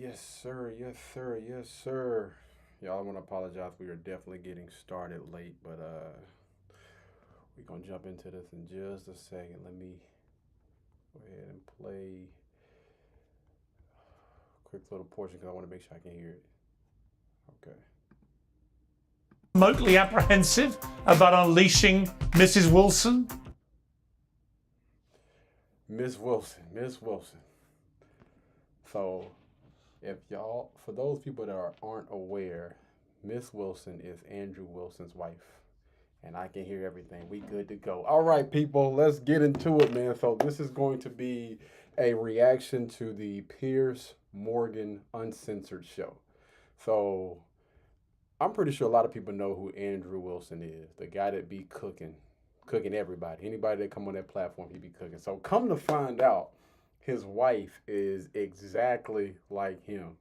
Yes, sir. Yes, sir. Yes, sir. Y'all, I want to apologize. We are definitely getting started late, but we're gonna jump into this in just a second. Let me go ahead and play a quick little portion because I want to make sure I can hear it. Okay. Remotely apprehensive about unleashing Mrs. Wilson? Miss Wilson. So, if y'all, for those people that aren't aware, Miss Wilson is Andrew Wilson's wife. And I can hear everything. We good to go. All right, people, let's get into it, man. So this is going to be a reaction to the Piers Morgan Uncensored show. So I'm pretty sure a lot of people know who Andrew Wilson is, the guy that be cooking everybody. Anybody that come on that platform, he be cooking. So come to find out, his wife is exactly like him,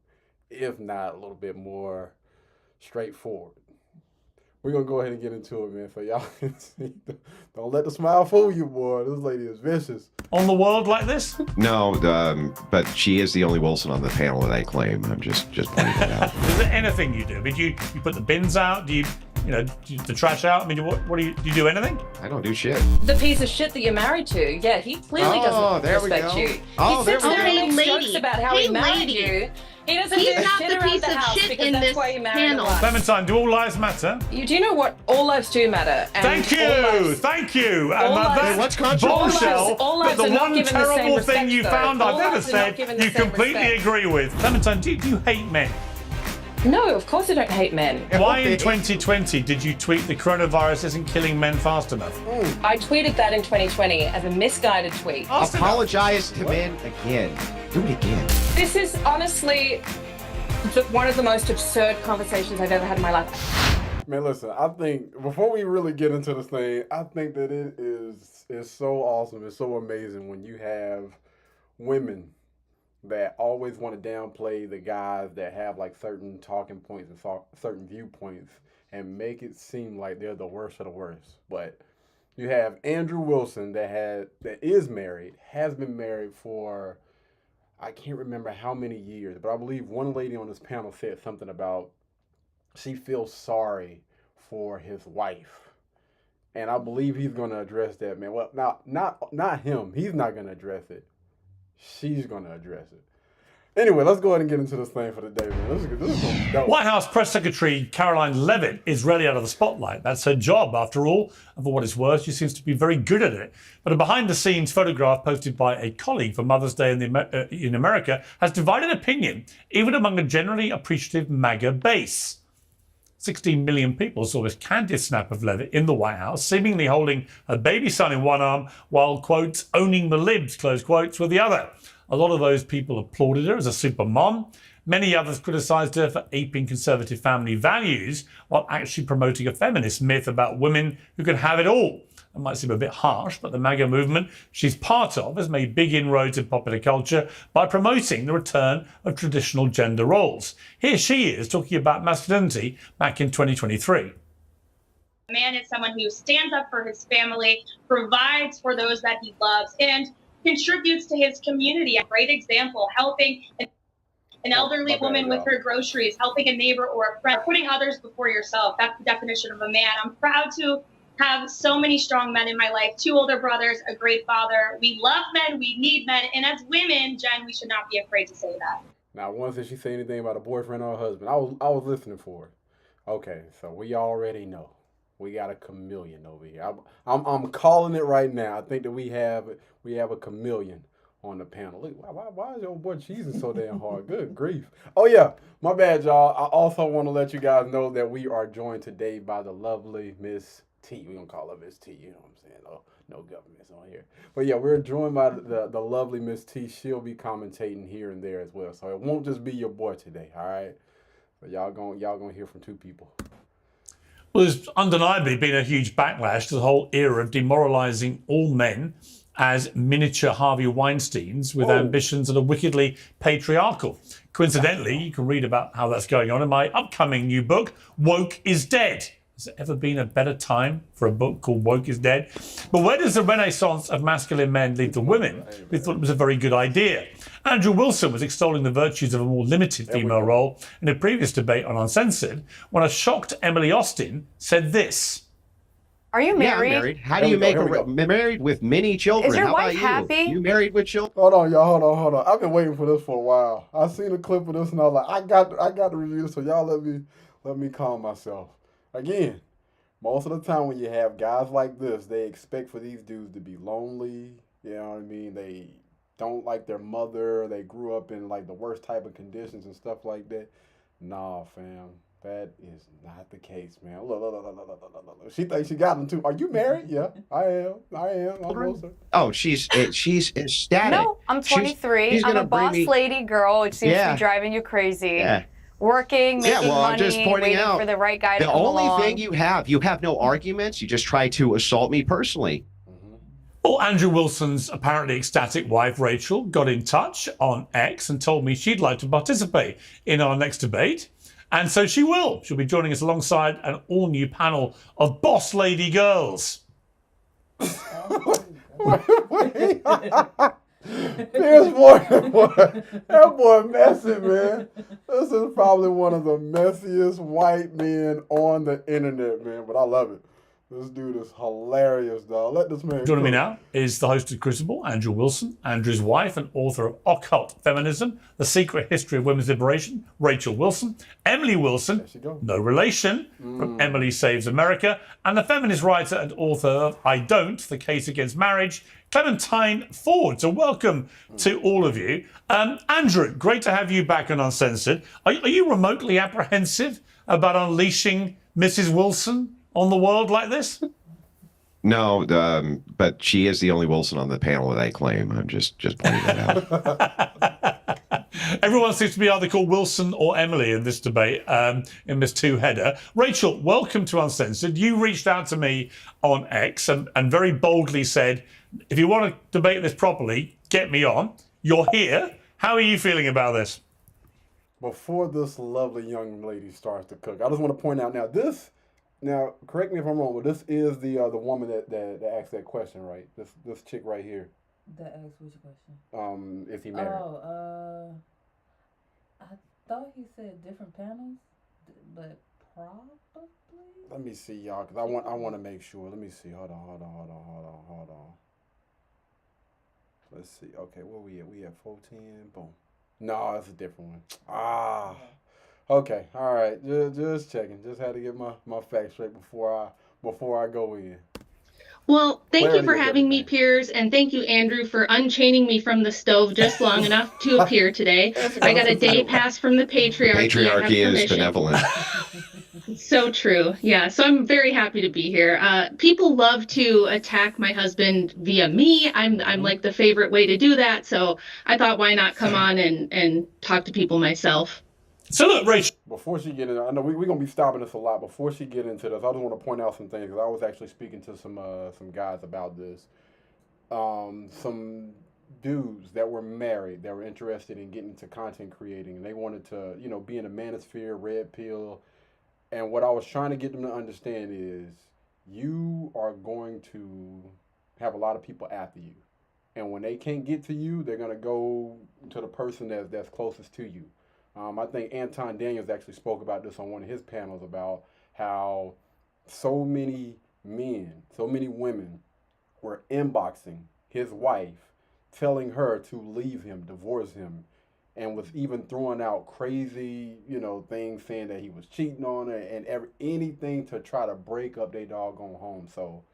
if not a little bit more straightforward. We're going to go ahead and get into it, man, so y'all can see. Don't let the smile fool you, boy. This lady is vicious. On the world like this? No, but she is the only Wilson on the panel that I claim. I'm just pointing it out. Is there anything you do? I mean, do you put the bins out? Do you the trash out? I mean, what do you do anything? I don't do shit. The piece of shit that you're married to, yeah, he clearly doesn't respect you. Oh, there we go. He makes jokes about how he married you. He doesn't do He's not shit the around piece the of house shit because in that's this why you married panel. a wife. Clementine, do all lives matter? You do know what? All lives do matter. And Thank you. all lives- What's controversial? Bombshell, all but lives the are not one given the same terrible respect, thing you though. found All I've ever lives are not said, given the you same completely respect. agree with. Clementine, do you hate men? No, of course I don't hate men. Why in 2020 did you tweet the coronavirus isn't killing men fast enough? I tweeted that in 2020 as a misguided tweet. Apologize to men again. Do it again. This is honestly one of the most absurd conversations I've ever had in my life. Man, listen, I think before we really get into this thing, I think that it is so awesome. It's so amazing when you have women that always want to downplay the guys that have like certain talking points and certain viewpoints and make it seem like they're the worst of the worst. But you have Andrew Wilson that is married, has been married for I can't remember how many years, but I believe one lady on this panel said something about she feels sorry for his wife. And I believe he's going to address that, man. Well, not him. He's not going to address it. She's going to address it. Anyway, let's go ahead and get into this thing for the day, man. This is going to be dope. White House Press Secretary Caroline Leavitt is rarely out of the spotlight. That's her job, after all. And for what it's worth, she seems to be very good at it. But a behind-the-scenes photograph posted by a colleague for Mother's Day in America has divided opinion, even among a generally appreciative MAGA base. 16 million people saw this candid snap of Leavitt in the White House, seemingly holding a baby son in one arm while, quotes, owning the libs, close quotes, with the other. A lot of those people applauded her as a super mom. Many others criticised her for aping conservative family values while actually promoting a feminist myth about women who can have it all. That might seem a bit harsh, but the MAGA movement she's part of has made big inroads in popular culture by promoting the return of traditional gender roles. Here she is talking about masculinity back in 2023. A man is someone who stands up for his family, provides for those that he loves, and contributes to his community. A great example, helping an elderly woman with her groceries, helping a neighbor or a friend, putting others before yourself. That's the definition of a man. I'm proud to have so many strong men in my life, 2 older brothers, a great father. We love men, we need men, and as women, Jen, we should not be afraid to say that. Now, once did she say anything about a boyfriend or a husband? I was listening for it. Okay, so we already know. We got a chameleon over here. I'm calling it right now. I think that we have a chameleon on the panel. Look, why is your boy cheesing so damn hard? Good grief. Oh yeah, my bad, y'all. I also want to let you guys know that we are joined today by the lovely Miss T. We're gonna call her Miss T. You know what I'm saying? No governments on here. But yeah, we're joined by the lovely Miss T. She'll be commentating here and there as well. So it won't just be your boy today. All right. So y'all gonna hear from 2 people. Well, there's undeniably been a huge backlash to the whole era of demoralising all men as miniature Harvey Weinsteins with ambitions that are wickedly patriarchal. Coincidentally, you can read about how that's going on in my upcoming new book, Woke is Dead. Has there ever been a better time for a book called Woke is Dead? But where does the renaissance of masculine men lead to women? We thought it was a very good idea. Andrew Wilson was extolling the virtues of a more limited female role in a previous debate on Uncensored when a shocked Emily Austin said this. Are you married? Yeah, I'm married. How do you make married with many children? Is your How wife about happy? You married with children? Hold on, y'all. Hold on. I've been waiting for this for a while. I seen a clip of this and I was like, I got to review this, so y'all let me calm myself. Again, most of the time when you have guys like this, they expect for these dudes to be lonely. You know what I mean? They don't like their mother. They grew up in like the worst type of conditions and stuff like that. Nah, fam. That is not the case, man. Look. She thinks she got him too. Are you married? Yeah, I am. I'm closer. Oh, she's ecstatic. No, I'm 23. She's I'm gonna a boss lady girl, which seems to be driving you crazy. Yeah. Working, making I'm money, just pointing waiting out for the right guy to the come only along. thing you have no arguments. You just try to assault me personally. Well, Andrew Wilson's apparently ecstatic wife, Rachel, got in touch on X and told me she'd like to participate in our next debate. And so she will. She'll be joining us alongside an all-new panel of boss lady girls. Pierce Morgan, that boy messy, man. This is probably one of the messiest white men on the internet, man. But I love it. This dude is hilarious, dog. Let this man Joining me now is the host of Crucible, Andrew Wilson, Andrew's wife and author of Occult Feminism, The Secret History of Women's Liberation, Rachel Wilson, Emily Wilson, no relation, from Emily Saves America, and the feminist writer and author of I Don't, The Case Against Marriage, Clementine Ford. So welcome to all of you. Andrew, great to have you back on Uncensored. Are you remotely apprehensive about unleashing Mrs. Wilson on the world like this? No, but she is the only Wilson on the panel that I claim. I'm just pointing that out. Everyone seems to be either called Wilson or Emily in this debate, in this two-header. Rachel, welcome to Uncensored. You reached out to me on X and very boldly said, if you want to debate this properly, get me on. You're here. How are you feeling about this? Before this lovely young lady starts to cook, I just want to point out now, correct me if I'm wrong, but this is the woman that asked that question, right? This chick right here. That asked which question? Is he married? Oh, I thought he said different panels, but probably. Let me see, y'all, because I want to make sure. Let me see. Hold on. Let's see. Okay, where we at? We at 410. Boom. No, that's a different one. Okay, all right. Just checking. Just had to get my facts straight before I go in. Well, thank Clarity you for is having me, everything. Piers, and thank you, Andrew, for unchaining me from the stove just long enough to appear today. I got a day pass from the patriarchy. Patriarchy is benevolent. So true. Yeah. So I'm very happy to be here. People love to attack my husband via me. I'm like the favorite way to do that. So I thought, why not come on and talk to people myself? So look, Rachel. Before she get in, I know we're going to be stopping this a lot. Before she get into this, I just want to point out some things, because I was actually speaking to some guys about this. Some dudes that were married, that were interested in getting into content creating, and they wanted to, be in the manosphere, red pill. And what I was trying to get them to understand is you are going to have a lot of people after you. And when they can't get to you, they're going to go to the person that's closest to you. I think Anton Daniels actually spoke about this on one of his panels about how so many men, so many women were inboxing his wife, telling her to leave him, divorce him, and was even throwing out crazy, things, saying that he was cheating on her and anything to try to break up their doggone home. So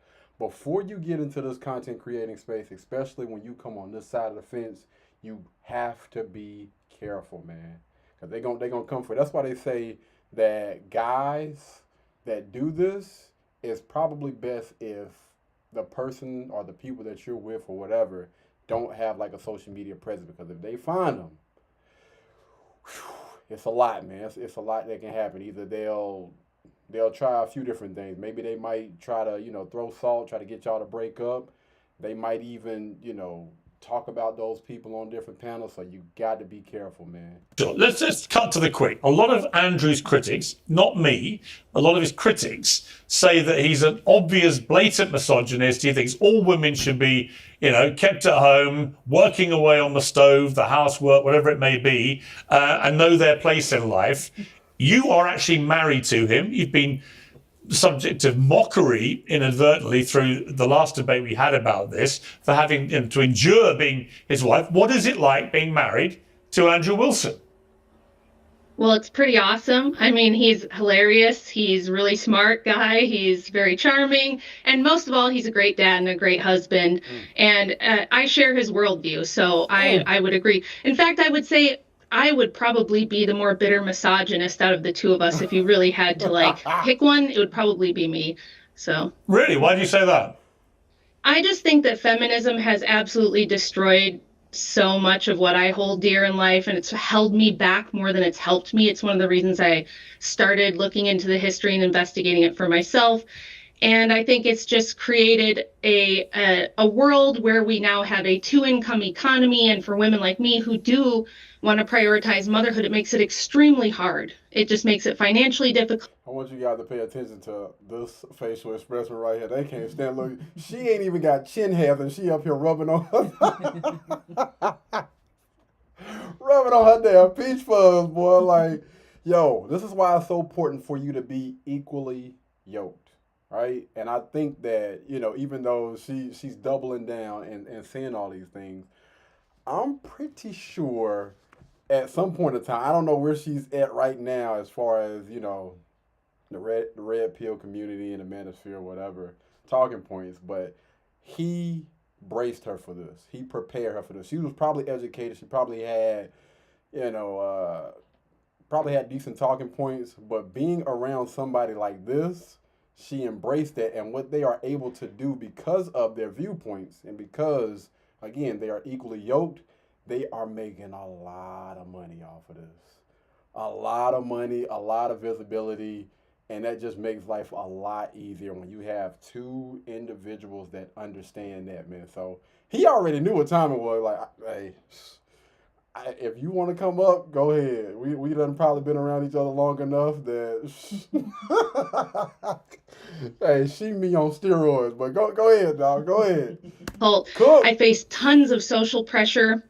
before you get into this content creating space, especially when you come on this side of the fence, you have to be careful, man. Because they're gonna come for it. That's why they say that guys that do this, is probably best if the person or the people that you're with or whatever don't have like a social media presence, because if they find them, it's a lot, man. It's a lot that can happen. Either they'll try a few different things. Maybe they might try to, throw salt, try to get y'all to break up. They might even, talk about those people on different panels. So you got to be careful, man. Sure. Let's just cut to the quick. A lot of Andrew's critics, not me, a lot of his critics say that he's an obvious, blatant misogynist. He thinks all women should be, kept at home, working away on the stove, the housework, whatever it may be, and know their place in life. You are actually married to him. You've been subject of mockery inadvertently through the last debate we had about this for having to endure being his wife. What is it like being married to Andrew Wilson? Well, it's pretty awesome. I mean, he's hilarious. He's a really smart guy. He's very charming. And most of all, he's a great dad and a great husband. And I share his worldview. So I would agree. In fact, I would say I would probably be the more bitter misogynist out of the two of us. If you really had to pick one, it would probably be me. So really, why do you say that? I just think that feminism has absolutely destroyed so much of what I hold dear in life, and it's held me back more than it's helped me. It's one of the reasons I started looking into the history and investigating it for myself. And I think it's just created a world where we now have a two-income economy. And for women like me who do want to prioritize motherhood, it makes it extremely hard. It just makes it financially difficult. I want you guys to pay attention to this facial expression right here. They can't stand look. She ain't even got chin hairs and she up here rubbing on her rubbing on her damn peach fuzz, boy. Like, yo, this is why it's so important for you to be equally yoked. Right. And I think that, even though she's doubling down and saying all these things, I'm pretty sure at some point in time, I don't know where she's at right now as far as, the red pill community and the manosphere, whatever, talking points, but he braced her for this. He prepared her for this. She was probably educated. She probably had, decent talking points, but being around somebody like this, she embraced it, and what they are able to do because of their viewpoints and because, again, they are equally yoked, they are making a lot of money off of this. A lot of money, a lot of visibility, and that just makes life a lot easier when you have two individuals that understand that, man. So he already knew what time it was. Like, hey, if you want to come up, go ahead. We done probably been around each other long enough that hey, she me on steroids, but go ahead, dog. Go ahead. Cool. I faced tons of social pressure.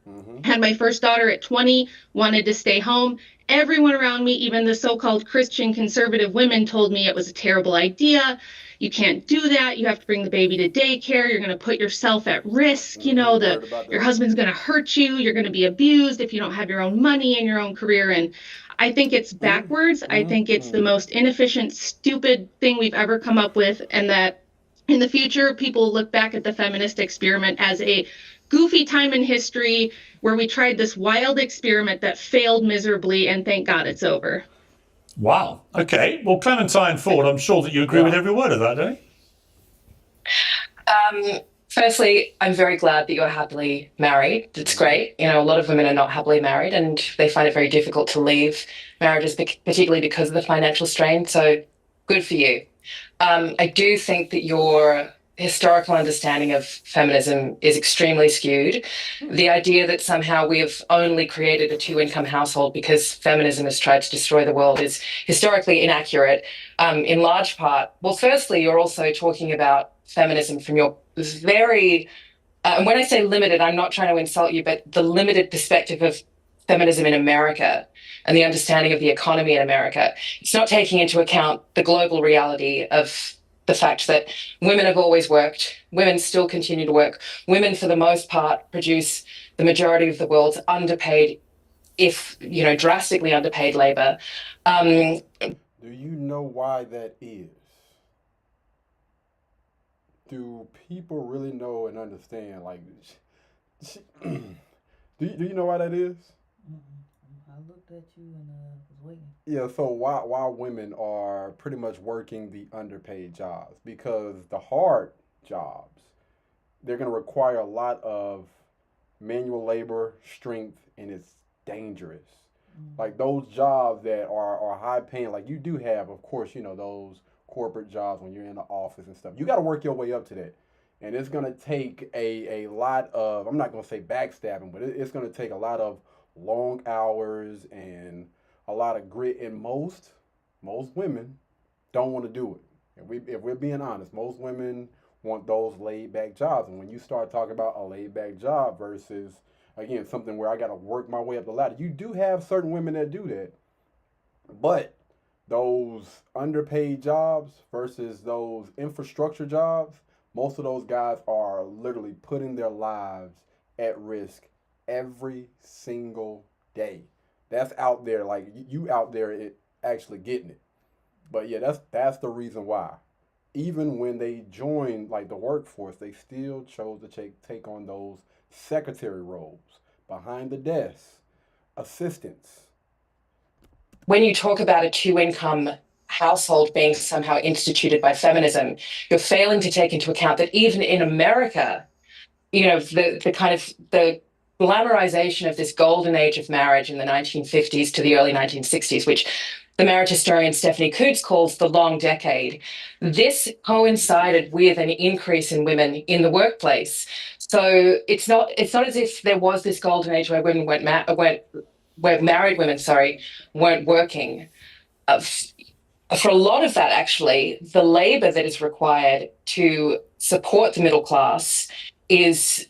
Had my first daughter at 20, wanted to stay home. Everyone around me, even the so-called Christian conservative women, told me it was a terrible idea. You can't do that. You have to bring the baby to daycare. You're going to put yourself at risk. Your husband's going to hurt you. You're going to be abused if you don't have your own money and your own career. And I think it's backwards. I think it's the most inefficient, stupid thing we've ever come up with. And that in the future, people will look back at the feminist experiment as a goofy time in history where we tried this wild experiment that failed miserably, and thank God it's over. Wow. Okay. Well, Clementine Ford, I'm sure that you agree with every word of that, don't you? Firstly, I'm very glad that you're happily married. It's great. A lot of women are not happily married and they find it very difficult to leave marriages, particularly because of the financial strain. So good for you. I do think that your historical understanding of feminism is extremely skewed. The idea that somehow we have only created a two-income household because feminism has tried to destroy the world is historically inaccurate, in large part. Well, firstly, you're also talking about feminism from your very, and when I say limited, I'm not trying to insult you, but the limited perspective of feminism in America and the understanding of the economy in America. It's not taking into account the global reality of the fact that women have always worked, women still continue to work. Women, for the most part, produce the majority of the world's underpaid, drastically underpaid labor. Do you know why that is? Do people really know and understand? Like, do you know why that is? I looked at you and was waiting. Yeah, so why women are pretty much working the underpaid jobs? Because the hard jobs, they're going to require a lot of manual labor, strength, and it's dangerous. Like those jobs that are high paying, like you do have, of course, those corporate jobs when you're in the office and stuff. You got to work your way up to that. And it's going to take a lot of, I'm not going to say backstabbing, but it's going to take a lot of long hours and a lot of grit. And most women don't want to do it. If we're being honest, most women want those laid back jobs. And when you start talking about a laid back job versus, again, something where I got to work my way up the ladder, you do have certain women that do that. But those underpaid jobs versus those infrastructure jobs, most of those guys are literally putting their lives at risk every single day. That's out there, like you out there actually getting it. But yeah, that's the reason why. Even when they joined like the workforce, they still chose to take on those secretary roles, behind the desk, assistants. When you talk about a two-income household being somehow instituted by feminism, you're failing to take into account that even in America, the kind of the glamorization of this golden age of marriage in the 1950s to the early 1960s, which the marriage historian Stephanie Coots calls the long decade, this coincided with an increase in women in the workplace. So it's not as if there was this golden age where women where married women, weren't working. For a lot of that, actually, the labor that is required to support the middle class has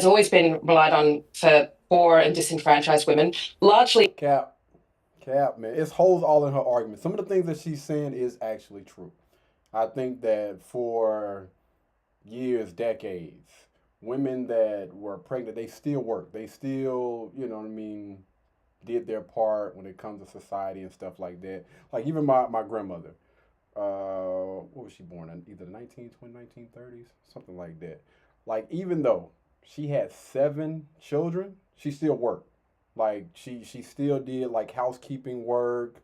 always been relied on for poor and disenfranchised women, largely. Cap, man. It's holes all in her argument. Some of the things that she's saying is actually true. I think that for years, decades, women that were pregnant, they still work. They still, did their part when it comes to society and stuff like that. Like even my grandmother, what was she born in? Either the 1930s, something like that. Like even though she had 7 children, she still worked. Like she still did like housekeeping work.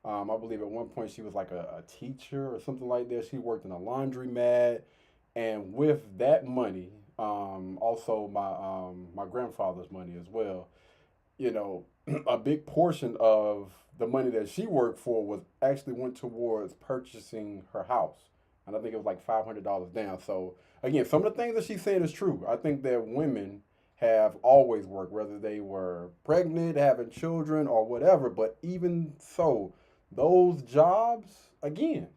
I believe at one point she was like a teacher or something like that. She worked in a laundromat, and with that money, also my grandfather's money as well. A big portion of the money that she worked for went towards purchasing her house. And I think it was like $500 down. So again, some of the things that she's saying is true. I think that women have always worked, whether they were pregnant, having children, or whatever. But even so, those jobs, again,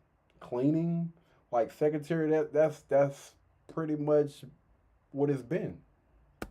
cleaning, like secretary, that's pretty much what it's been.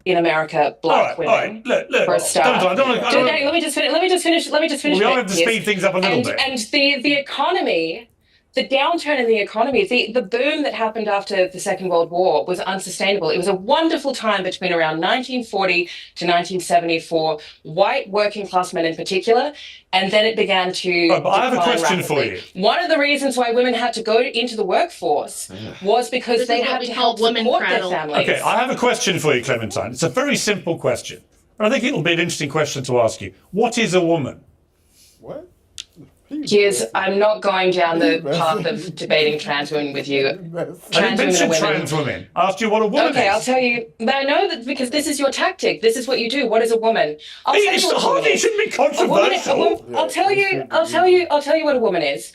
In America, black women. Look. For a start. Let me just finish. We all have to speed things up a little bit. And the economy, the downturn in the economy, the boom that happened after the Second World War was unsustainable. It was a wonderful time between around 1940 to 1970 for white working class men in particular, and then it began to but I have a question rapidly. for you. One of the reasons why women had to go into the workforce was because they had to help support their families. Okay, I have a question for you, Clementine. It's a very simple question, but I think it'll be an interesting question to ask you. What is a woman? What? I'm not going down the path of debating trans women with you. I mentioned trans women. I asked you what a woman is. Okay, I'll tell you. But I know that because this is your tactic. This is what you do. What is a woman? It shouldn't be controversial. I'll tell you what a woman is.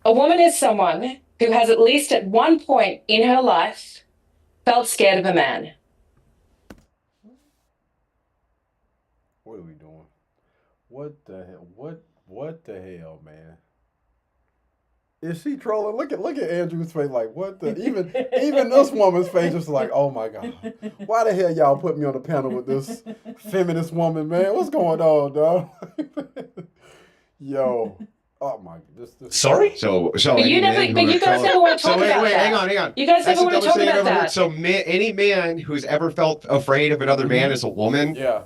A woman is someone who has at least at one point in her life felt scared of a man. What are we doing? What the hell? What the hell, man? Is she trolling? Look at Andrew's face. Like, what the? Even this woman's face is like, oh my god, why the hell y'all put me on the panel with this feminist woman, man? What's going on, dog? Yo, oh my, this. Sorry. So you guys never want to talk about that. Hang on. You guys never want to talk about that. So any man who's ever felt afraid of another man is a woman. Yeah.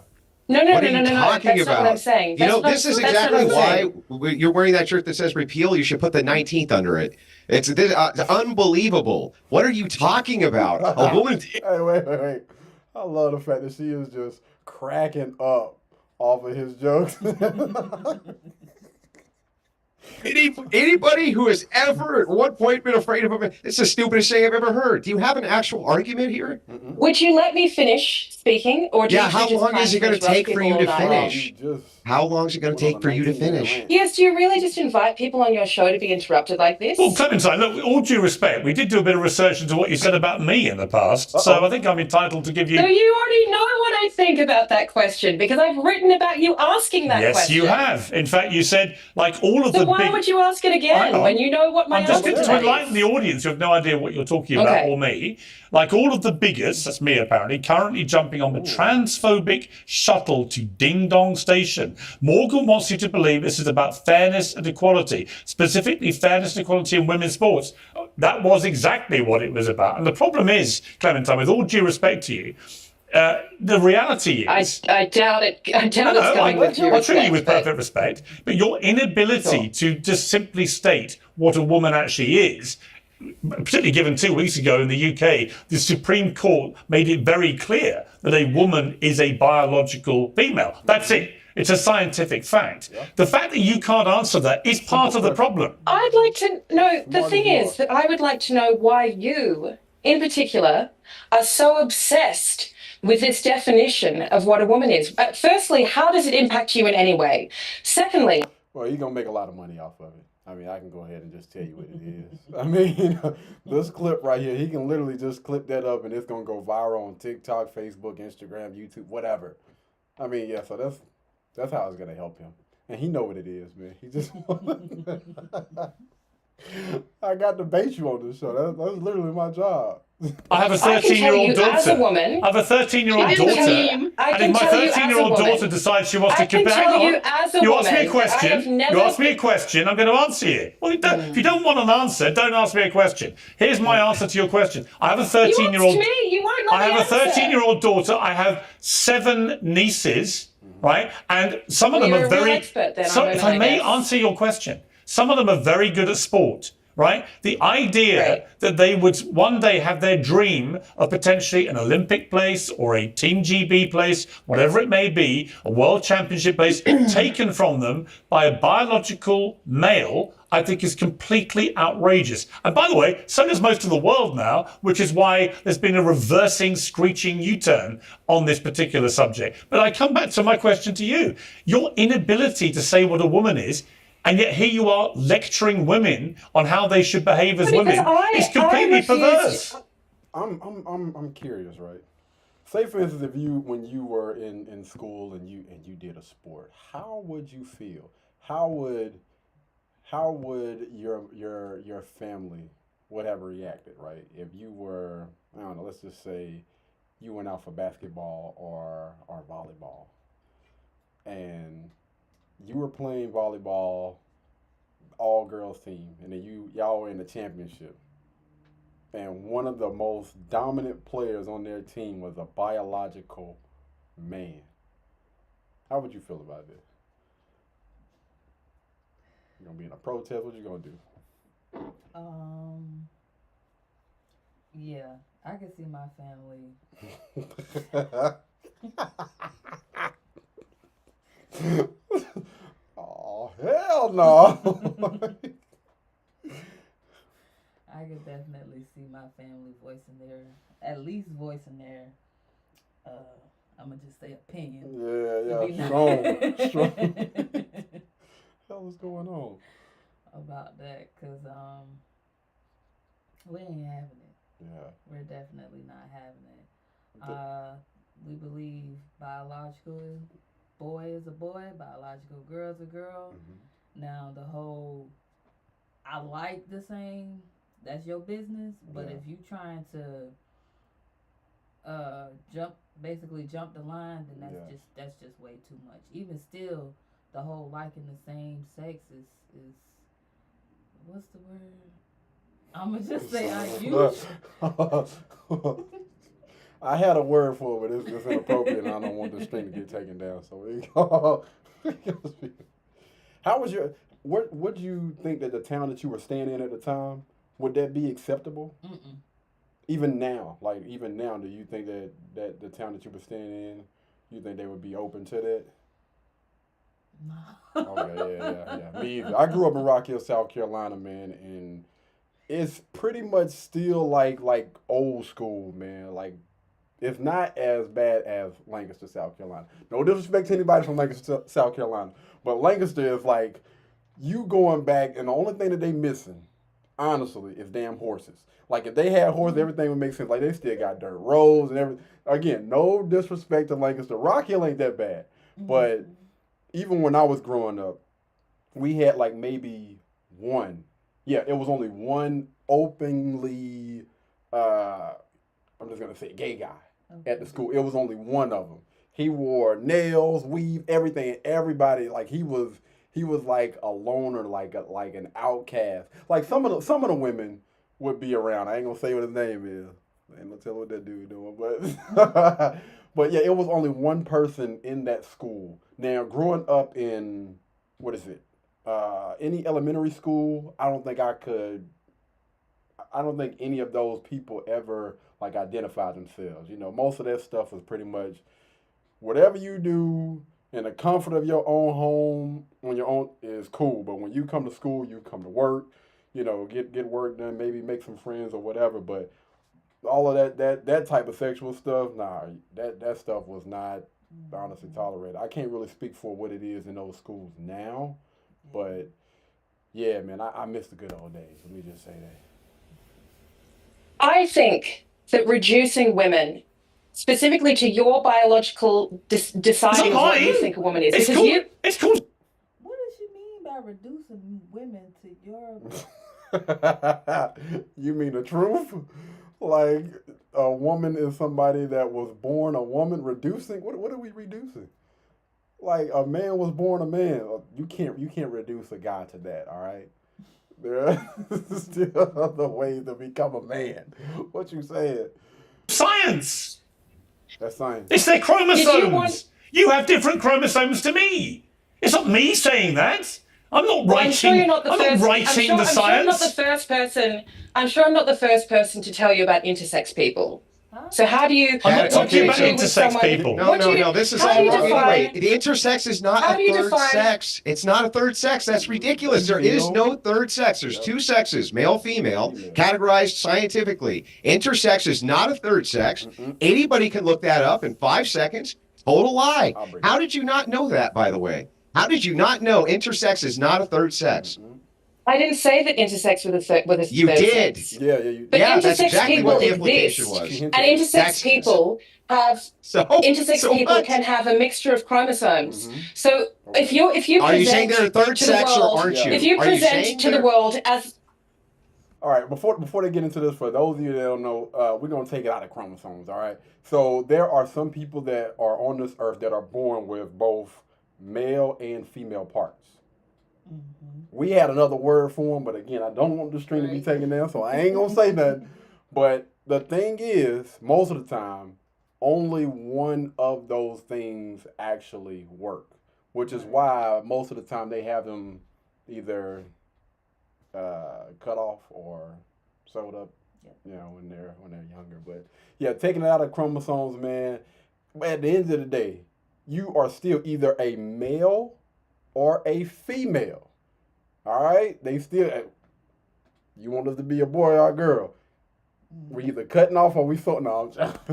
No. What are you talking about? Not what I'm saying. This is exactly why you're wearing that shirt that says repeal. You should put the 19th under it. It's unbelievable. What are you talking about? A woman. Hey, wait. I love the fact that she is just cracking up off of his jokes. Anybody who has ever at one point been afraid of a man, it's the stupidest thing I've ever heard. Do you have an actual argument here? Would you let me finish speaking, or do you how just long try is it and going to interrupt take for people you all to night long? finish? How long is it going to take for you to finish? Yes, do you really just invite people on your show to be interrupted like this? Well, Clementine, look, with all due respect, we did do a bit of research into what you said about me in the past, so I think I'm entitled to give you... So you already know what I think about that question, because I've written about you asking that question. Yes, you have. In fact, you said, like all of the So why would you ask it again when you know what my answer answer to to that enlighten is? the audience who have no idea what you're talking about or me, like all of the bigots, that's me apparently, currently jumping on the transphobic shuttle to Ding Dong Station. Morgan wants you to believe this is about fairness and equality, specifically fairness and equality in women's sports. That was exactly what it was about. And the problem is, Clementine, with all due respect to you, the reality is... I doubt it. I doubt it's going with due respect. I'll treat you with perfect respect, but your inability to just simply state what a woman actually is, particularly given 2 weeks ago in the UK, the Supreme Court made it very clear that a woman is a biological female. That's it. It's a scientific fact. Yeah. The fact that you can't answer that is part of the problem. I'd like to know, the thing is that I would like to know why you, in particular, are so obsessed with this definition of what a woman is. Firstly, how does it impact you in any way? Secondly... Well, you're going to make a lot of money off of it. I mean, I can go ahead and just tell you what it is. I mean, this clip right here, he can literally just clip that up and it's going to go viral on TikTok, Facebook, Instagram, YouTube, whatever. I mean, yeah, so that's how it's going to help him. And he know what it is, man. He just... I got to bait you on this show. That's literally my job. I have a 13-year-old daughter. As a woman, I have a 13-year-old daughter. And if my 13-year-old daughter decides she wants to compare... You ask me a question. You ask me a question, I'm going to answer you. Well, if you don't want an answer, don't ask me a question. Here's my answer to your question. I have a 13-year-old... I have a 13-year-old daughter. I have 7 nieces, right? And some of them are very... So if I may answer your question, some of them are very good at sport. Right? The idea that they would one day have their dream of potentially an Olympic place or a Team GB place, whatever it may be, a world championship place, taken from them by a biological male, I think is completely outrageous. And by the way, so does most of the world now, which is why there's been a reversing, screeching U-turn on this particular subject. But I come back to my question to you. Your inability to say what a woman is, and yet here you are lecturing women on how they should behave as women. It's completely perverse. I'm curious, right? Say for instance, when you were in school and you did a sport, how would you feel? How would your family would have reacted, right? If you were, I don't know, let's just say you went out for basketball or volleyball, and you were playing volleyball, all girls team, and then y'all were in the championship, and one of the most dominant players on their team was a biological man. How would you feel about this? You gonna be in a protest? What you gonna do? Yeah, I can see my family. Oh, hell no. I could definitely see my family voicing at least voicing their, I'm going to just say opinion. Yeah, strong. Hell is going on? About that, because we ain't having it. Yeah. We're definitely not having it. We believe biological boy is a boy, biological girl is a girl. Mm-hmm. Now the whole, I like the same, that's your business. But if you trying to jump the line, then that's just way too much. Even still, the whole liking the same sex is what's the word? I'm gonna just say unusual. I had a word for it, but it's inappropriate, and I don't want this thing to get taken down. So how was what do you think that the town that you were staying in at the time, would that be acceptable? Mm-mm. Even now, do you think that the town that you were staying in, you think they would be open to that? No. Okay, yeah. Me either. I grew up in Rock Hill, South Carolina, man, and it's pretty much still like old school, man. Like it's not as bad as Lancaster, South Carolina. No disrespect to anybody from Lancaster, South Carolina, but Lancaster is like you going back, and the only thing that they missing, honestly, is damn horses. Like if they had horses, everything would make sense. Like they still got dirt roads and everything. Again, no disrespect to Lancaster. Rock Hill ain't that bad, but even when I was growing up, we had like maybe one. Yeah, it was only one openly. I'm just gonna say gay guy at the school. It was only one of them. He wore nails, weave, everything. Everybody like he was like a loner, like an outcast. Like some of the women would be around. I ain't gonna say what his name is. I ain't gonna tell what that dude doing, but but yeah, it was only one person in that school. Now growing up in any elementary school, I don't think any of those people ever like identify themselves. You know, most of that stuff was pretty much whatever you do in the comfort of your own home on your own is cool. But when you come to school, you come to work, you know, get work done, maybe make some friends or whatever. But all of that type of sexual stuff, nah, that stuff was not honestly tolerated. I can't really speak for what it is in those schools now, but yeah, man, I miss the good old days. Let me just say that. I think that reducing women, specifically to your biological deciding what you think a woman is, It's called. What does she mean by reducing women to your? You mean the truth? Like a woman is somebody that was born a woman. Reducing? What are we reducing? Like a man was born a man. You can't reduce a guy to that. All right. There are still other ways to become a man. What you saying? Science. That's science. It's their chromosomes. You have different chromosomes to me. It's not me saying that. I'm not writing. I'm sure you're not the first. Writing the science. I'm not the first person. I'm sure I'm not the first person to tell you about intersex people. So how do you? I'm not talking about intersex people. No. This is all wrong anyway. The intersex is not a third sex. It's not a third sex. That's ridiculous. There is no third sex. There's two sexes, male, female, categorized scientifically. Intersex is not a third sex. Anybody can look that up in 5 seconds. Total lie. How did you not know that, by the way? How did you not know intersex is not a third sex? I didn't say that intersex was a third You did. sex. Yeah, you But yeah, intersex that's exactly people what the exist, implication was. and intersex people have people what? can have a mixture of chromosomes. So if you present Are you saying they're a third to the sex or world, aren't you? if you Are you saying present to the world as All right, before they get into this, for those of you that don't know, we're going to take it out of chromosomes, all right? So there are some people that are on this earth that are born with both male and female parts. We had another word for them, but again, I don't want the string to be taken down, so I ain't going to say nothing. But the thing is, most of the time, only one of those things actually work, which is why most of the time they have them either cut off or sewed up, you know, when they're younger. But yeah, taking it out of chromosomes, man. At the end of the day, you are still either a male or a female. All right, they still. You want us to be a boy or a girl? We either cutting off or we so no.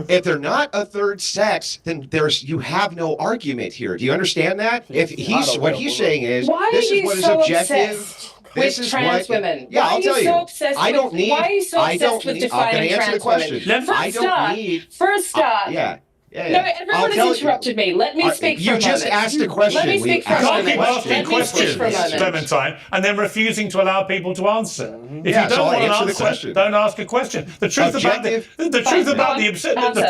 If they're not a third sex, then you have no argument here. Do you understand that? If what he's saying is why this are is you what is so objective. obsessed with trans women? Yeah, I'll tell you. Why are you so obsessed with defining trans women? First start. Yeah. No, everyone has interrupted me. Let me speak for a moment. You just asked a question. Let me speak for a moment. You can't keep asking questions, Clementine, and then refusing to allow people to answer. If you don't want an answer, don't ask a question. The truth about the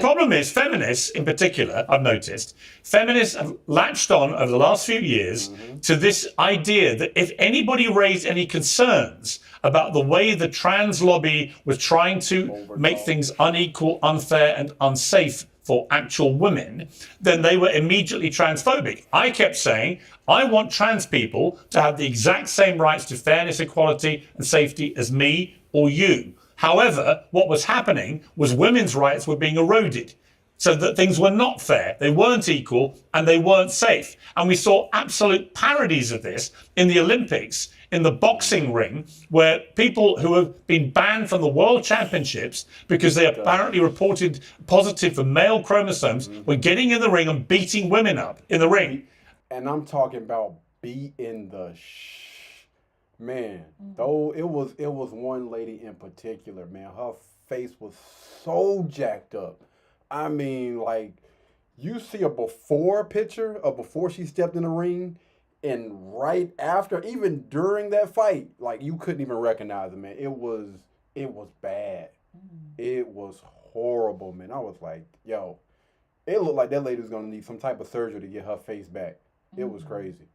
problem is feminists in particular, I've noticed, feminists have latched on over the last few years to this idea that if anybody raised any concerns about the way the trans lobby was trying to make things unequal, unfair, and unsafe for actual women, then they were immediately transphobic. I kept saying, I want trans people to have the exact same rights to fairness, equality, and safety as me or you. However, what was happening was women's rights were being eroded. so that things were not fair, they weren't equal, and they weren't safe. And we saw absolute parodies of this in the Olympics, in the boxing ring, where people who have been banned from the World Championships because they apparently reported positive for male chromosomes were getting in the ring and beating women up in the ring. And I'm talking about beating the man. Though it was one lady in particular, man. Her face was so jacked up. I mean, like, you see a before picture of before she stepped in the ring, and right after, even during that fight, like, you couldn't even recognize it, man. It was bad. It was horrible, man. I was like, yo, it looked like that lady was gonna need some type of surgery to get her face back. It was crazy.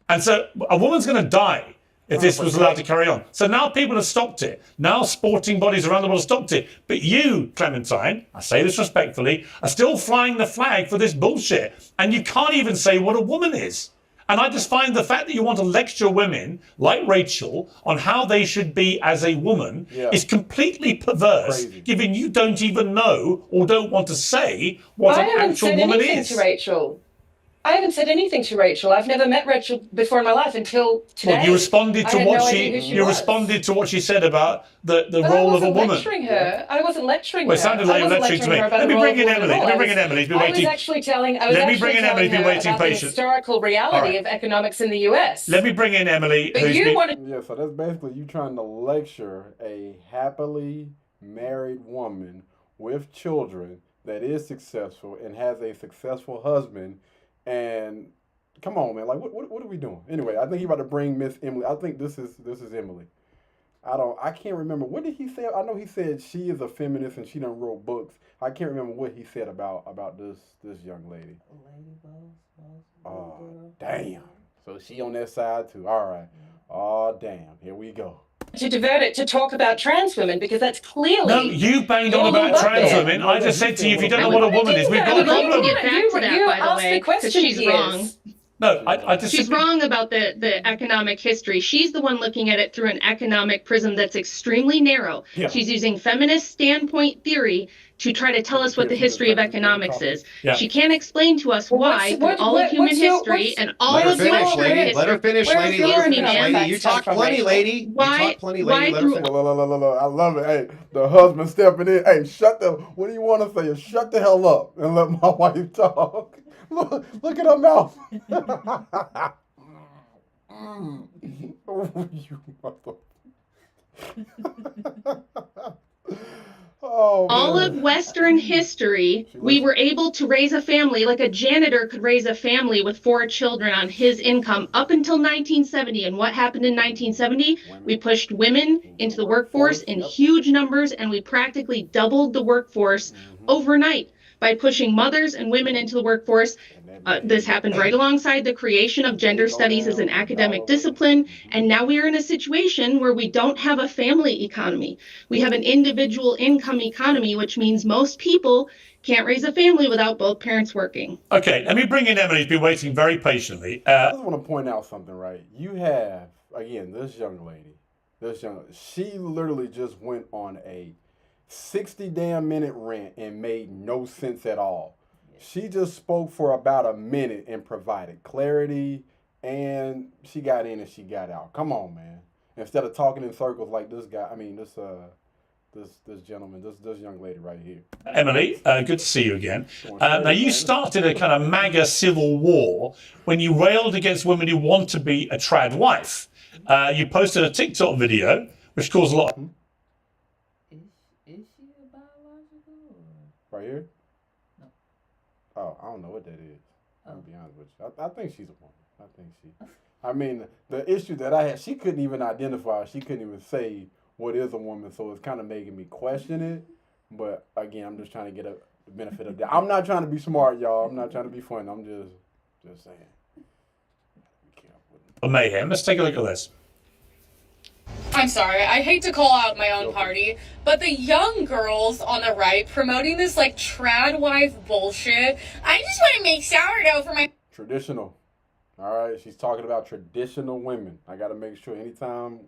And so a woman's going to die if this was allowed to carry on. So now people have stopped it. Now sporting bodies around the world have stopped it. But you, Clementine, I say this respectfully, are still flying the flag for this bullshit. And you can't even say what a woman is. And I just find the fact that you want to lecture women like Rachel on how they should be as a woman is completely perverse, given you don't even know or don't want to say what an actual woman is. To Rachel. I haven't said anything to Rachel. I've never met Rachel before in my life until today. Well, you responded to what she responded to what she said about the role of a woman. I wasn't lecturing her. Well, it sounded like you were lecturing to me. Let me bring in Emily. Let me bring in Emily. He's been waiting. I was actually telling her about the historical reality of economics in the US. Let me bring in Emily. But you wanted... Yeah, so that's basically you trying to lecture a happily married woman with children that is successful and has a successful husband. And come on, man, like what are we doing? Anyway, I think he's about to bring Miss Emily. I think this is Emily. I can't remember. What did he say? I know he said she is a feminist and she done wrote books. I can't remember what he said about this young lady. Oh, damn. So she on that side too. All right. Oh, damn. Here we go. To divert it to talk about trans women, because that's clearly... No, you banged on about trans women. I just said to you, if you don't know what a woman is, we've got a problem. You asked the question, she's wrong. No, I just... She's wrong about the economic history. She's the one looking at it through an economic prism that's extremely narrow. Yeah. She's using feminist standpoint theory to try to tell us what the history of economics is. Yeah. She can't explain to us why, through all of human history and all of lady. Let her finish, lady. You talk plenty, lady. Why? You talk plenty, lady. I love it. Hey, the husband stepping in. Hey, what do you want to say? Shut the hell up and let my wife talk. Look at her mouth. Oh, you mother. Oh, all of Western history, we were able to raise a family, like a janitor could raise a family with 4 children on his income up until 1970. And what happened in 1970? We pushed women into the workforce in huge numbers, and we practically doubled the workforce overnight by pushing mothers and women into the workforce. This happened right alongside the creation of gender studies as an academic discipline. And now we are in a situation where we don't have a family economy. We have an individual income economy, which means most people can't raise a family without both parents working. Okay, let me bring in Emily, who's been waiting very patiently. I just want to point out something, right? You have, again, this young lady, she literally just went on a 60 damn minute rant and made no sense at all. She just spoke for about a minute and provided clarity, and she got in and she got out. Come on, man. Instead of talking in circles like this guy, this gentleman, this young lady right here. Emily, good to see you again. Now, you started a kind of MAGA civil war when you railed against women who want to be a trad wife. You posted a TikTok video, which caused a lot. Is she a biological? Right here? No. Oh, I don't know what that is. I'm gonna be honest with you. I think she's a woman. I mean, the issue that I had, she couldn't even identify. She couldn't even say what is a woman, so it's kind of making me question it. But again, I'm just trying to get the benefit of that. I'm not trying to be smart, y'all. I'm not trying to be funny. I'm just saying. Mayhem. Let's take a look at this. I'm sorry, I hate to call out my own party, but the young girls on the right promoting this like trad wife bullshit. I just want to make sourdough for my traditional. All right, she's talking about traditional women. I got to make sure anytime,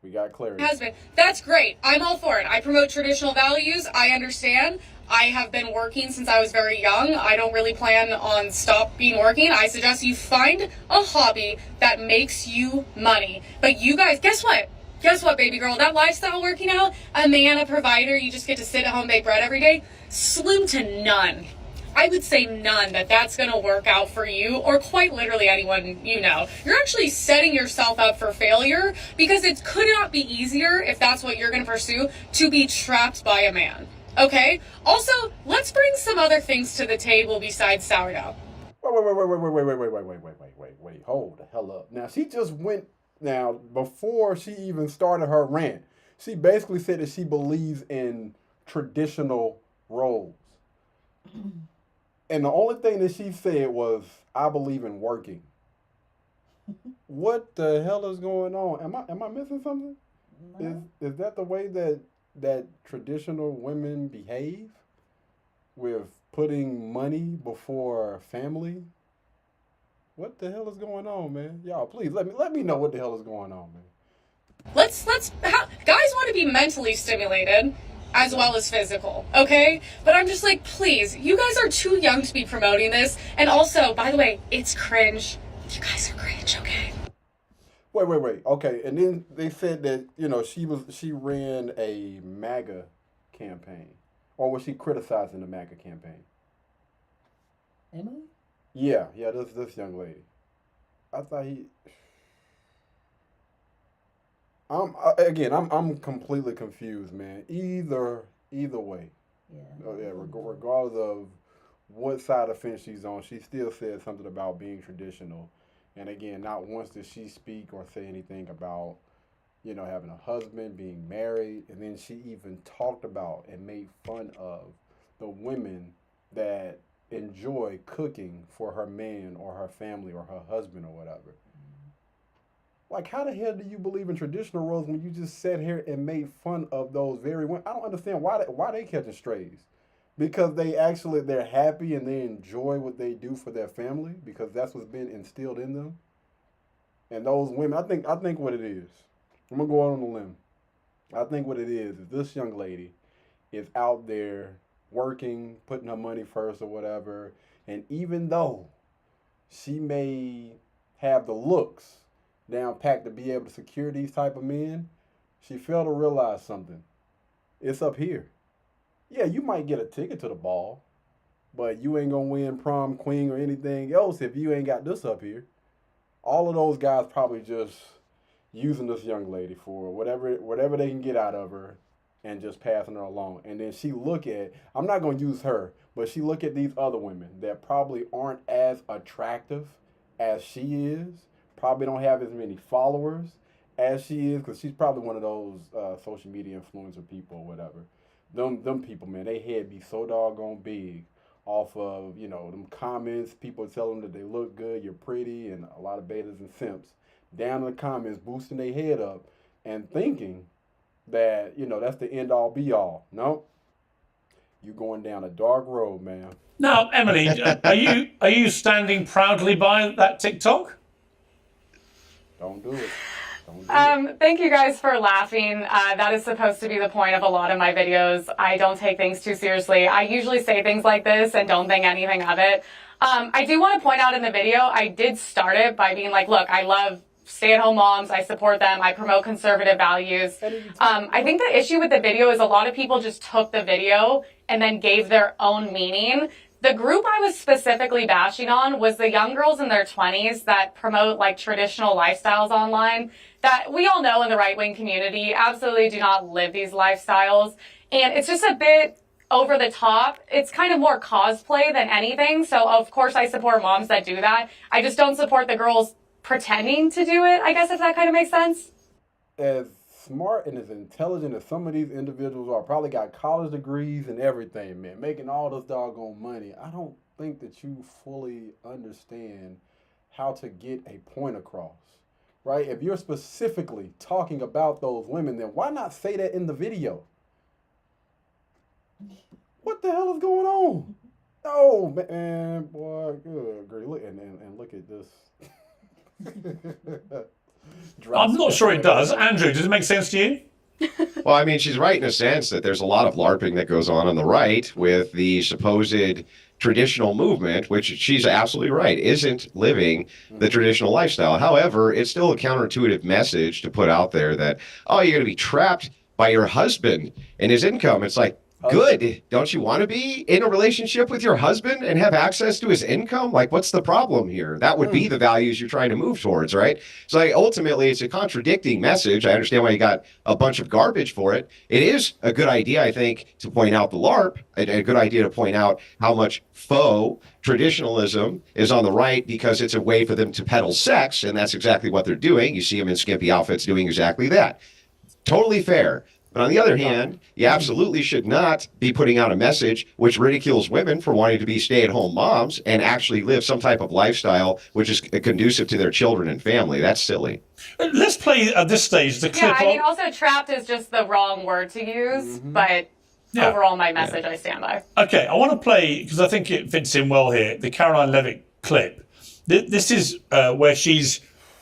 We got clarity. Husband. That's great. I'm all for it. I promote traditional values. I understand. I have been working since I was very young. I don't really plan on stopping working. I suggest you find a hobby that makes you money. But you guys, guess what? Guess what, baby girl? That lifestyle working out, a man, a provider, you just get to sit at home, bake bread every day, slim to none. I would say none that's going to work out for you, or quite literally anyone you know. You're actually setting yourself up for failure, because it could not be easier, if that's what you're going to pursue, to be trapped by a man. Okay? Also, let's bring some other things to the table besides sourdough. Wait. Hold the hell up. Now, she just went, now, before she even started her rant, she basically said that she believes in traditional roles. And the only thing that she said was, I believe in working. What the hell is going on? Am I missing something? No. Is that the way that traditional women behave? With putting money before family? What the hell is going on, man? Y'all, please let me know what the hell is going on, man. Guys want to be mentally stimulated as well as physical, okay? But I'm just like, please, you guys are too young to be promoting this. And also, by the way, it's cringe. You guys are cringe, okay? Wait. Okay, and then they said that, you know, she ran a MAGA campaign. Or was she criticizing the MAGA campaign? Emily? Yeah, this young lady. I thought I'm completely confused, man. Either way. Yeah. Regardless of what side of the fence she's on, she still said something about being traditional. And again, not once did she speak or say anything about, you know, having a husband, being married, and then she even talked about and made fun of the women that enjoy cooking for her man or her family or her husband or whatever. Like, how the hell do you believe in traditional roles when you just sat here and made fun of those very women? I don't understand why they catching strays. Because they're happy and they enjoy what they do for their family, because that's what's been instilled in them. And those women, I think what it is, I'm gonna go out on a limb. I think what it is this young lady is out there working, putting her money first or whatever, and even though she may have the looks down packed to be able to secure these type of men, she failed to realize something. It's up here. Yeah, you might get a ticket to the ball, but you ain't gonna win prom queen or anything else if you ain't got this up here. All of those guys probably just using this young lady for whatever they can get out of her and just passing her along. And then I'm not gonna use her, but she look at these other women that probably aren't as attractive as she is, probably don't have as many followers as she is, because she's probably one of those social media influencer people or whatever. Them people, man, they head be so doggone big off of, you know, them comments, people tell them that they look good, you're pretty, and a lot of betas and simps down in the comments boosting their head up and thinking that, you know, that's the end all be all. No, you're going down a dark road, man. Now, Emily, are you standing proudly by that TikTok? Don't do it. Thank you guys for laughing. That is supposed to be the point of a lot of my videos. I don't take things too seriously. I usually say things like this and don't think anything of it. I do want to point out in the video, I did start it by being like, look, I love stay-at-home moms. I support them. I promote conservative values. I think the issue with the video is a lot of people just took the video and then gave their own meaning. The group I was specifically bashing on was the young girls in their 20s that promote like traditional lifestyles online that we all know in the right-wing community absolutely do not live these lifestyles. And it's just a bit over the top. It's kind of more cosplay than anything. So of course I support moms that do that. I just don't support the girls pretending to do it, I guess, if that kind of makes sense. As smart and as intelligent as some of these individuals are, probably got college degrees and everything, man, making all this doggone money, I don't think that you fully understand how to get a point across, right? If you're specifically talking about those women, then why not say that in the video? What the hell is going on? Oh, man, boy, good grief. Look, and look at this. I'm not sure it does. Andrew, does it make sense to you? Well, I mean, she's right in a sense that there's a lot of LARPing that goes on the right with the supposed traditional movement, which she's absolutely right, isn't living the traditional lifestyle. However, it's still a counterintuitive message to put out there that, oh, you're going to be trapped by your husband and his income. It's like, good. Don't you want to be in a relationship with your husband and have access to his income? Like, what's the problem here? That would be the values you're trying to move towards, right? So like, ultimately, it's a contradicting message. I understand why you got a bunch of garbage for it. It is a good idea, I think, to point out the LARP, and a good idea to point out how much faux traditionalism is on the right because it's a way for them to peddle sex, and that's exactly what they're doing. You see them in skimpy outfits doing exactly that. Totally fair. But on the other hand, you absolutely should not be putting out a message which ridicules women for wanting to be stay-at-home moms and actually live some type of lifestyle which is conducive to their children and family. That's silly. Let's play at this stage the clip. Yeah, I mean, also trapped is just the wrong word to use, but overall my message I stand by. Okay, I want to play, because I think it fits in well here, the Caroline Levitt clip. This is where she's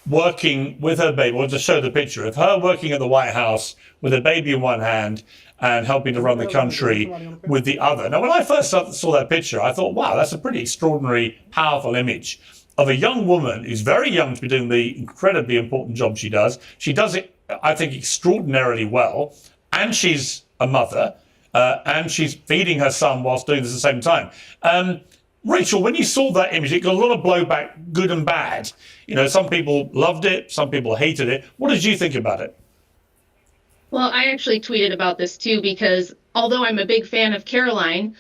working with her baby, or to show the picture of her working at the White House with a baby in one hand and helping to run the country with the other. Now, when I first saw that picture, I thought, wow, that's a pretty extraordinary, powerful image of a young woman who's very young to be doing the incredibly important job she does. She does it, I think, extraordinarily well, and she's a mother, and she's feeding her son whilst doing this at the same time. Rachel, when you saw that image, it got a lot of blowback, good and bad. You know, some people loved it, some people hated it. What did you think about it? Well, I actually tweeted about this too, because although I'm a big fan of Caroline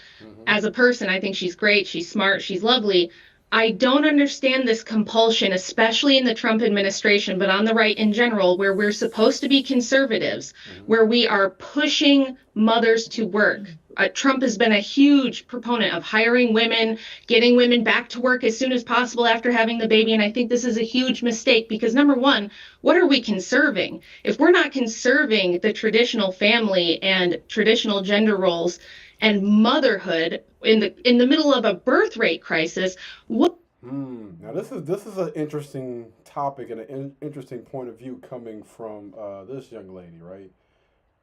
as a person, I think she's great, she's smart, she's lovely. I don't understand this compulsion, especially in the Trump administration, but on the right in general, where we're supposed to be conservatives, where we are pushing mothers to work. Trump has been a huge proponent of hiring women, getting women back to work as soon as possible after having the baby. And I think this is a huge mistake because, number one, what are we conserving? If we're not conserving the traditional family and traditional gender roles and motherhood in the middle of a birth rate crisis, what? Now this is an interesting topic and an interesting point of view coming from this young lady, right?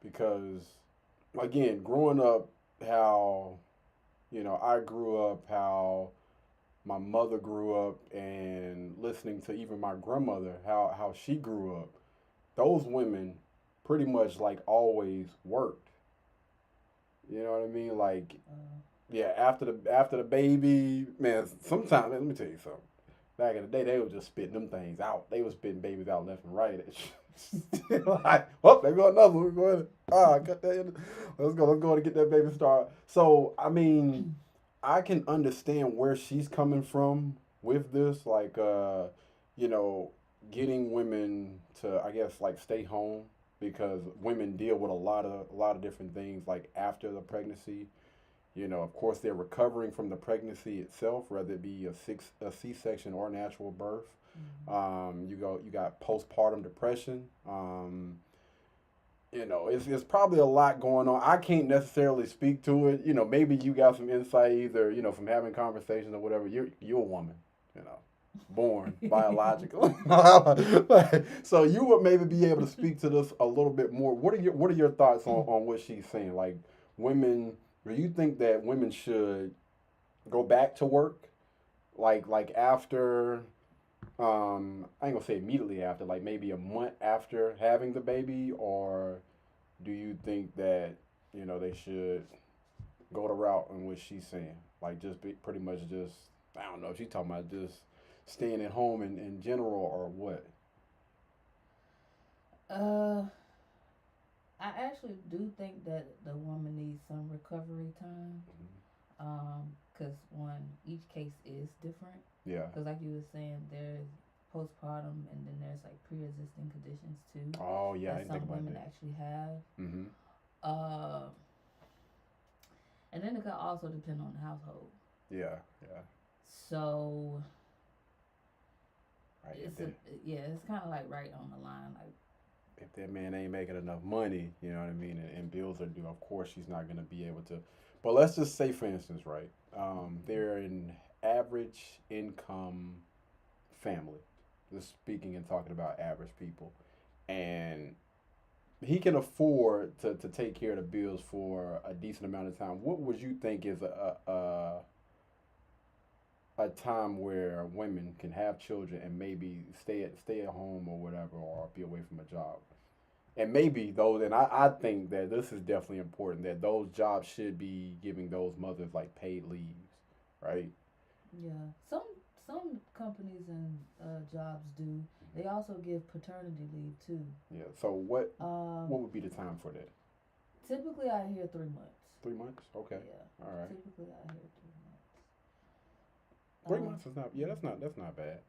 Because again, growing up, how I grew up, how my mother grew up, and listening to even my grandmother, how she grew up, those women pretty much like always worked. You know what I mean? Like, yeah, after the baby, man, sometimes, let me tell you something. Back in the day, they were just spitting them things out. They were spitting babies out left and right. Like, oh, there go another one. Go ahead. Got that in. Let's go and get that baby started. So, I mean, I can understand where she's coming from with this, like, getting women to, I guess, like, stay home, because women deal with a lot of different things, like after the pregnancy. Of course, they're recovering from the pregnancy itself, whether it be a C-section or natural birth. You got postpartum depression. It's probably a lot going on. I can't necessarily speak to it. Maybe you got some insight, either from having conversations or whatever. You're a woman, born biologically. So you would maybe be able to speak to this a little bit more. What are your thoughts on what she's saying? Like, women. Do you think that women should go back to work, like after, I ain't gonna say immediately after, like maybe a month after having the baby, or do you think that they should go the route in which she's saying, like just be pretty much just, I don't know if she's talking about just staying at home in general, or what? I actually do think that the woman needs some recovery time. Because each case is different. Yeah. Because like you were saying, there's postpartum, and then there's like pre-existing conditions too. Oh yeah, that some women actually have. And then it could also depend on the household. Yeah. So. Right. It's kind of like right on the line, like. If that man ain't making enough money, you know what I mean, and bills are due, of course she's not going to be able to. But let's just say, for instance, right, they're an average income family, just speaking and talking about average people, and he can afford to take care of the bills for a decent amount of time, what would you think is a time where women can have children and maybe stay at home or whatever, or be away from a job? And maybe those, and I think that this is definitely important, that those jobs should be giving those mothers like paid leaves, right? Yeah, some companies and jobs do. They also give paternity leave too. Yeah. So what would be the time for that? Typically, I hear 3 months. 3 months? Okay. Yeah. All right. Typically, I hear 3 months is not. Yeah, that's not bad.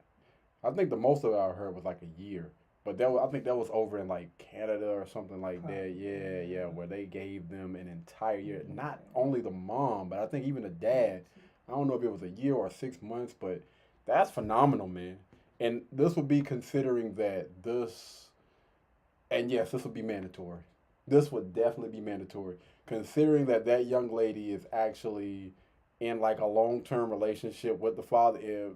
I think the most of it I heard was like a year, but I think that was over in like Canada or something like that. Yeah, yeah, where they gave them an entire year. Not only the mom, but I think even the dad. I don't know if it was a year or 6 months, but that's phenomenal, man. And this would be considering that this, and yes, this would be mandatory. This would definitely be mandatory, considering that that young lady is actually in like a long-term relationship with the father. If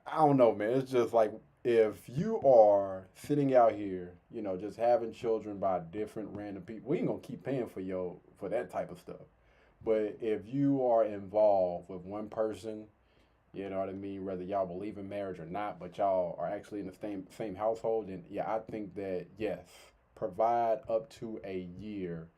I don't know, man, it's just like if you are sitting out here, just having children by different random people, we ain't gonna keep paying for that type of stuff. But if you are involved with one person, you know what I mean, whether y'all believe in marriage or not, but y'all are actually in the same household, then yeah, I think that yes, provide up to a year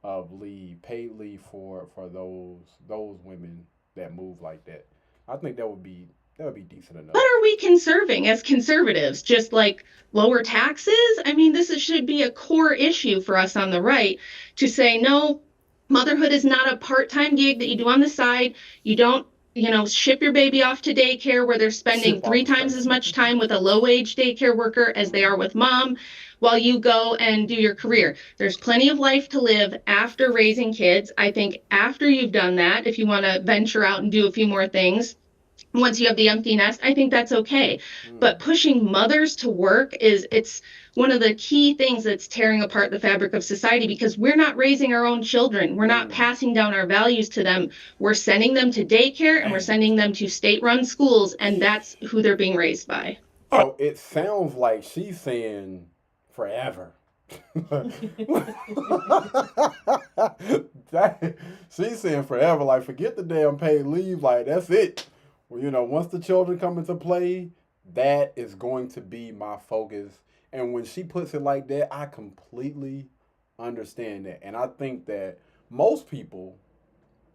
of leave, paid leave for those women that move like that. I think that would be decent enough. What are we conserving as conservatives? Just like lower taxes? I mean, should be a core issue for us on the right to say, no, motherhood is not a part-time gig that you do on the side. You don't, ship your baby off to daycare where they're spending 3 times as much time with a low-wage daycare worker as they are with mom while you go and do your career. There's plenty of life to live after raising kids. I think after you've done that, if you want to venture out and do a few more things, once you have the empty nest, I think that's okay. But pushing mothers to work it's one of the key things that's tearing apart the fabric of society, because we're not raising our own children. We're not passing down our values to them. We're sending them to daycare and we're sending them to state-run schools, and that's who they're being raised by. So it sounds like she's saying forever. She's saying forever, like forget the damn paid leave, like that's it. Well, once the children come into play, that is going to be my focus. And when she puts it like that, I completely understand that. And I think that most people,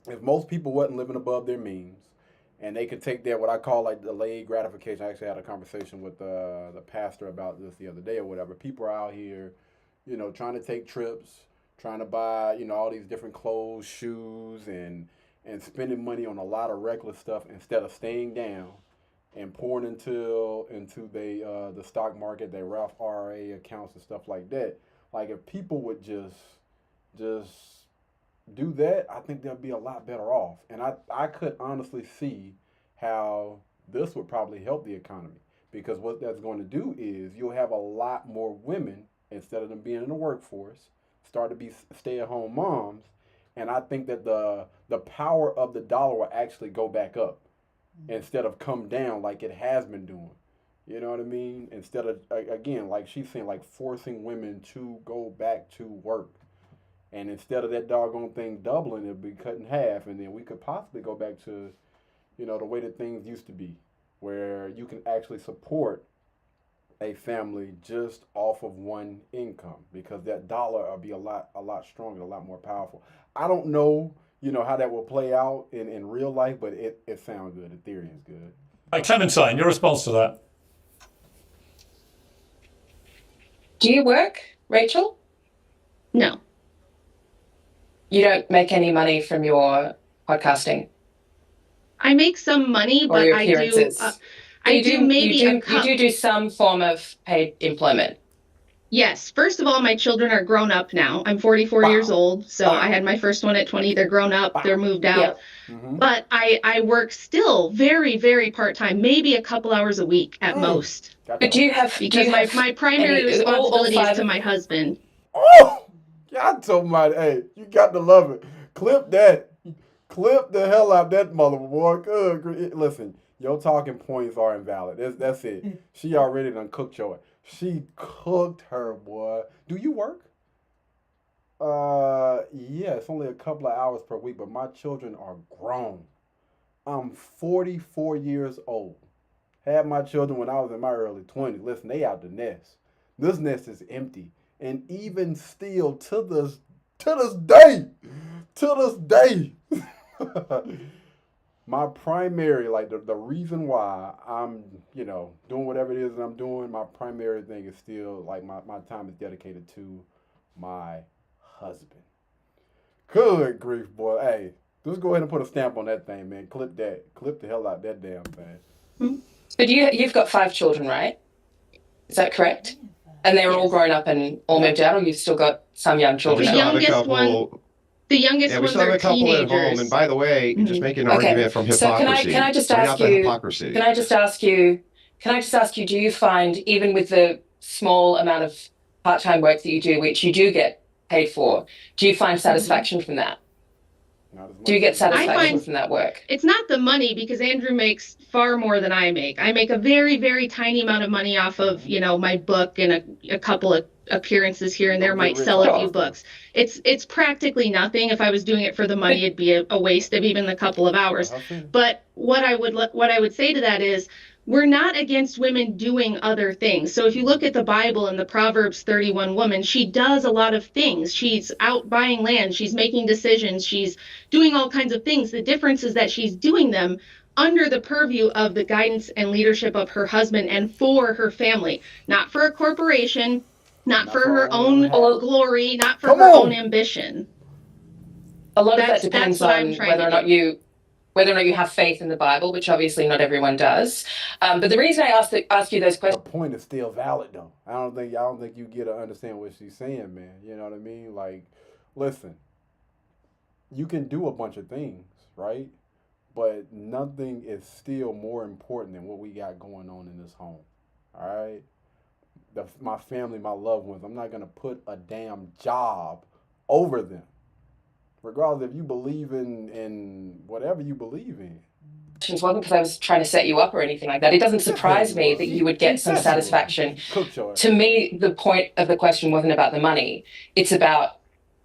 if most people wasn't living above their means, and they could take that, what I call like delayed gratification. I actually had a conversation with the pastor about this the other day or whatever. People are out here, trying to take trips, trying to buy, all these different clothes, shoes, and spending money on a lot of reckless stuff instead of staying down and pouring into the stock market, their Roth IRA accounts and stuff like that. Like if people would just do that, I think they'll be a lot better off. And I could honestly see how this would probably help the economy, because what that's going to do is you'll have a lot more women, instead of them being in the workforce, start to be stay-at-home moms. And I think that the power of the dollar will actually go back up instead of come down like it has been doing. You know what I mean? Instead of, again, like she's saying, like forcing women to go back to work. And instead of that doggone thing doubling, it'll be cut in half. And then we could possibly go back to, the way that things used to be, where you can actually support a family just off of one income, because that dollar will be a lot stronger, a lot more powerful. I don't know, how that will play out in real life, but it sounds good. The theory is good. Clementine, your response to that? Do you work, Rachel? No. You don't make any money from your podcasting? I make some money, but I do. I do maybe you do some form of paid employment. Yes. First of all, my children are grown up now. I'm 44 years old, so I had my first one at 20. They're grown up. They're moved out. Yeah. But I work still very, very part-time, maybe a couple hours a week at most. But do you have my primary responsibility is to my husband. Oh, y'all told my, hey, you got to love it. Clip that. Clip the hell out that mother, boy. Good. Listen, Your talking points are invalid. That's it. She already done cooked your. She cooked her, boy. Do you work? Yeah, it's only a couple of hours per week, but my children are grown. I'm 44 years old. Had my children when I was in my early 20s. Listen, they out the nest. This nest is empty. And even still, to this day, my primary, like the reason why I'm, doing whatever it is that I'm doing, my primary thing is still, like, my time is dedicated to my husband. Good grief, boy. Hey, just go ahead and put a stamp on that thing, man. Clip the hell out that damn thing. But you've got 5 children, right? Is that correct? And they're all grown up and all moved out, or you've still got some young children? The youngest Yeah, we still have a couple teenagers. at home. And by the way, just making an argument from hypocrisy. So can I just ask you, do you find, even with the small amount of part-time work that you do, which you do get paid for, do you find satisfaction from that? Do you get satisfaction from that work? It's not the money, because Andrew makes far more than I make. I make a very, very tiny amount of money off of, my book, and a couple of appearances here and there might sell a few books. It's practically nothing. If I was doing it for the money, it'd be a waste of even the couple of hours. But what I would say to that is, we're not against women doing other things. So if you look at the Bible and the Proverbs 31 woman, she does a lot of things. She's out buying land. She's making decisions. She's doing all kinds of things. The difference is that she's doing them under the purview of the guidance and leadership of her husband and for her family, not for a corporation, not for her own glory, not for her own ambition. A lot of that depends on whether or not you have faith in the Bible, which obviously not everyone does. But the reason I ask you those questions. The point is still valid, though. I don't think you get to understand what she's saying, man. You know what I mean? Like, listen, you can do a bunch of things, right? But nothing is still more important than what we got going on in this home. All right? My family, my loved ones. I'm not gonna put a damn job over them, regardless if you believe in whatever you believe in. It wasn't because I was trying to set you up or anything like that. It doesn't surprise me that you would get some satisfaction. To me, the point of the question wasn't about the money. It's about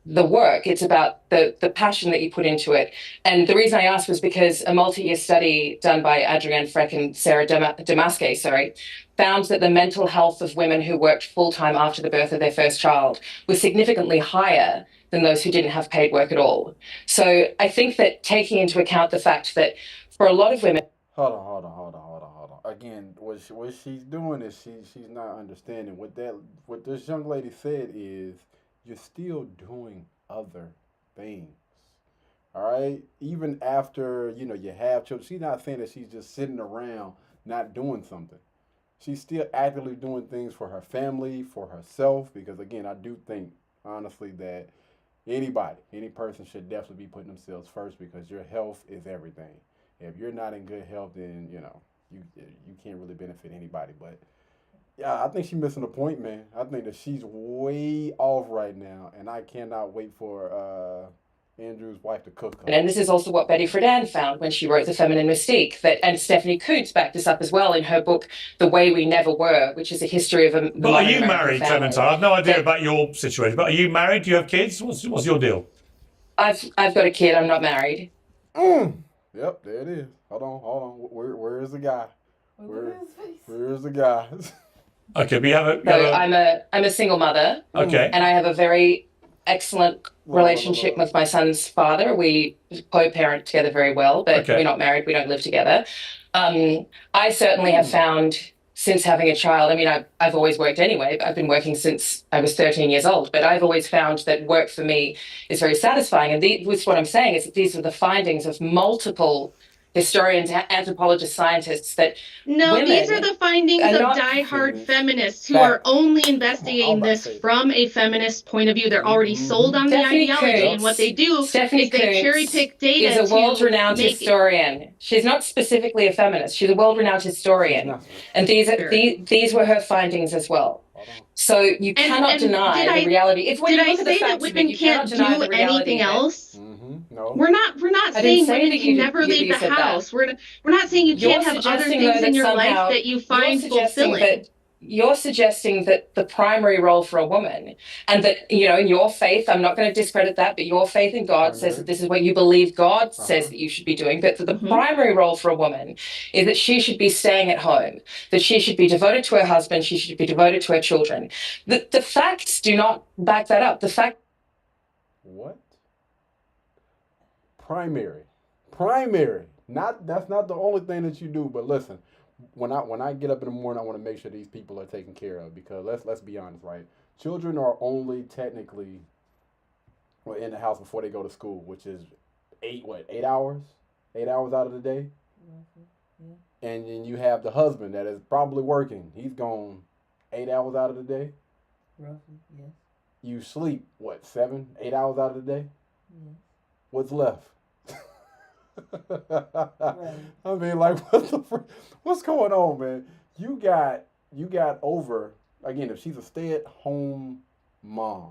the work. It's about the passion that you put into it. And the reason I asked was because a multi-year study done by Adrienne Freck and Sarah Damaske, found that the mental health of women who worked full-time after the birth of their first child was significantly higher than those who didn't have paid work at all. So I think that taking into account the fact that for a lot of women... Hold on. Again, what she's doing is she's not understanding. What this young lady said is, you're still doing other things. All right? Even after, you have children. She's not saying that she's just sitting around not doing something. She's still actively doing things for her family, for herself, because, again, I do think, honestly, that any person should definitely be putting themselves first, because your health is everything. If you're not in good health, then, you can't really benefit anybody. But, yeah, I think she's missing the point, man. I think that she's way off right now, and I cannot wait for Andrew's wife to cook her. And this is also what Betty Friedan found when she wrote The Feminine Mystique, and Stephanie Coontz backed this up as well in her book, The Way We Never Were, which is a history of a... But are you married, Clementine? I've no idea about your situation, but are you married? Do you have kids? What's your deal? I've got a kid. I'm not married. Yep, there it is. Hold on. Where is the guy? Where is the guy? Okay, we have a... So I'm a single mother. Okay. And I have a very excellent relationship with my son's father. We co-parent together very well, but we're not married. We don't live together. I certainly have found, since having a child, I mean, I've always worked anyway. I've been working since I was 13 years old, but I've always found that work for me is very satisfying. And what I'm saying is that these are the findings of multiple historians, anthropologists, scientists, that these are the findings of diehard feminists who are only investigating this from a feminist point of view. They're already sold on the ideology, and what they do is they cherry pick data. Is a world-renowned historian. She's not specifically a feminist. She's a world-renowned historian, and these were her findings as well. So you cannot deny the reality. If when did you I look at the say that facts of it, women you cannot can't deny do the reality anything that else? No. We're not I saying didn't say women that can never leave the said that. house. We're not saying you You're can't have other suggesting, things though, in that your life somehow that you find fulfilling. you're suggesting that the primary role for a woman, and that, you know, in your faith, I'm not going to discredit that, but your faith in God says that this is what you believe God says that you should be doing, but that the primary role for a woman is that she should be staying at home, that she should be devoted to her husband, she should be devoted to her children. The facts do not back that up. The fact. What? Primary. That's not the only thing that you do. But listen, when I get up in the morning, I want to make sure these people are taken care of, because let's be honest, right? Children are only technically in the house before they go to school, which is 8 hours? 8 hours out of the day. Yeah. And then you have the husband that is probably working. He's gone 8 hours out of the day. Roughly, yes. You sleep, what, 7, 8 hours out of the day? Yes. What's left? Right. I mean, like, what's going on, man? You got over, again, if she's a stay-at-home mom,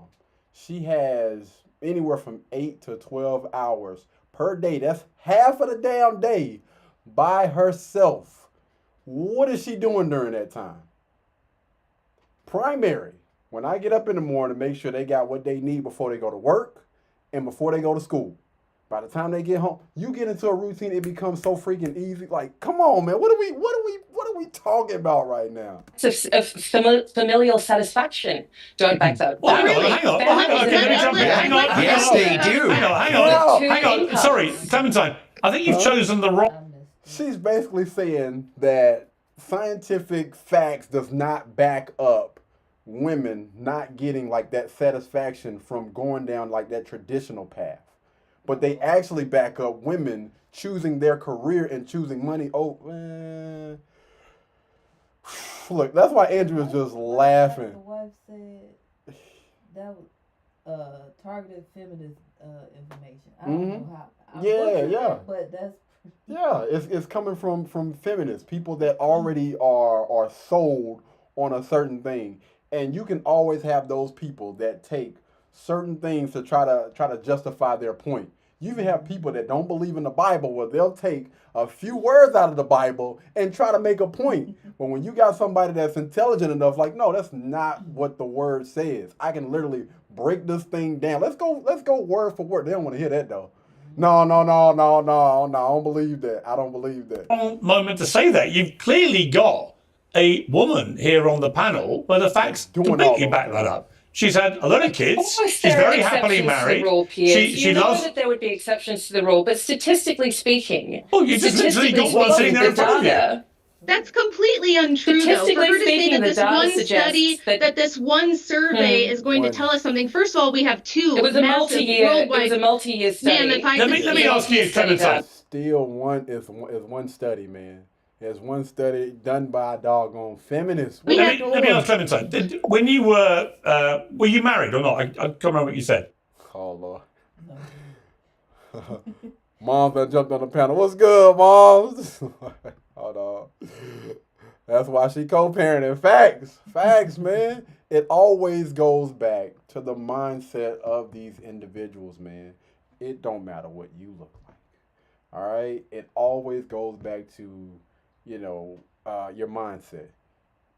she has anywhere from 8 to 12 hours per day. That's half of the damn day by herself. What is she doing during that time? Primary. When I get up in the morning, make sure they got what they need before they go to work and before they go to school. By the time they get home, you get into a routine, it becomes so freaking easy. Like, come on, man. What are we talking about right now? It's a familial satisfaction. Don't back that. Well, hang on. Okay, let me jump in. Hang on. Yes, they do. Hang on. Sorry, Clementine. I think you've chosen the wrong. She's basically saying that scientific facts does not back up women not getting like that satisfaction from going down like that traditional path. But they actually back up women choosing their career and choosing money. Look, that's why Andrew is just laughing. The wife said that was targeted feminist information. I don't know how. Yeah. But that's. Yeah, it's coming from feminists, people that already are sold on a certain thing. And you can always have those people that take certain things to try to justify their point. You even have people that don't believe in the Bible, where they'll take a few words out of the Bible and try to make a point. But when you got somebody that's intelligent enough, like, no, that's not what the word says. I can literally break this thing down. Let's go word for word. They don't want to hear that though. No, I don't believe that. I don't believe that. Moment to say that. You've clearly got a woman here on the panel where the facts completely back that up. She's had a lot of kids. She's very happily married. She loves that there would be exceptions to the rule, but statistically speaking, you just literally got one sitting there in front of you. That's completely untrue, though. For her to say that this one study, that this one survey is going to tell us something. First of all, we have two. It was a multi-year study. Let me ask you, Clementine. Still is one study, man. There's one study done by a doggone feminist. Let me ask Clementine. When you were you married or not? I can't remember what you said. Oh, Lord. Mom that jumped on the panel. What's good, Mom? Hold on. That's why she co-parenting. Facts, man. It always goes back to the mindset of these individuals, man. It don't matter what you look like. All right? It always goes back to, your mindset.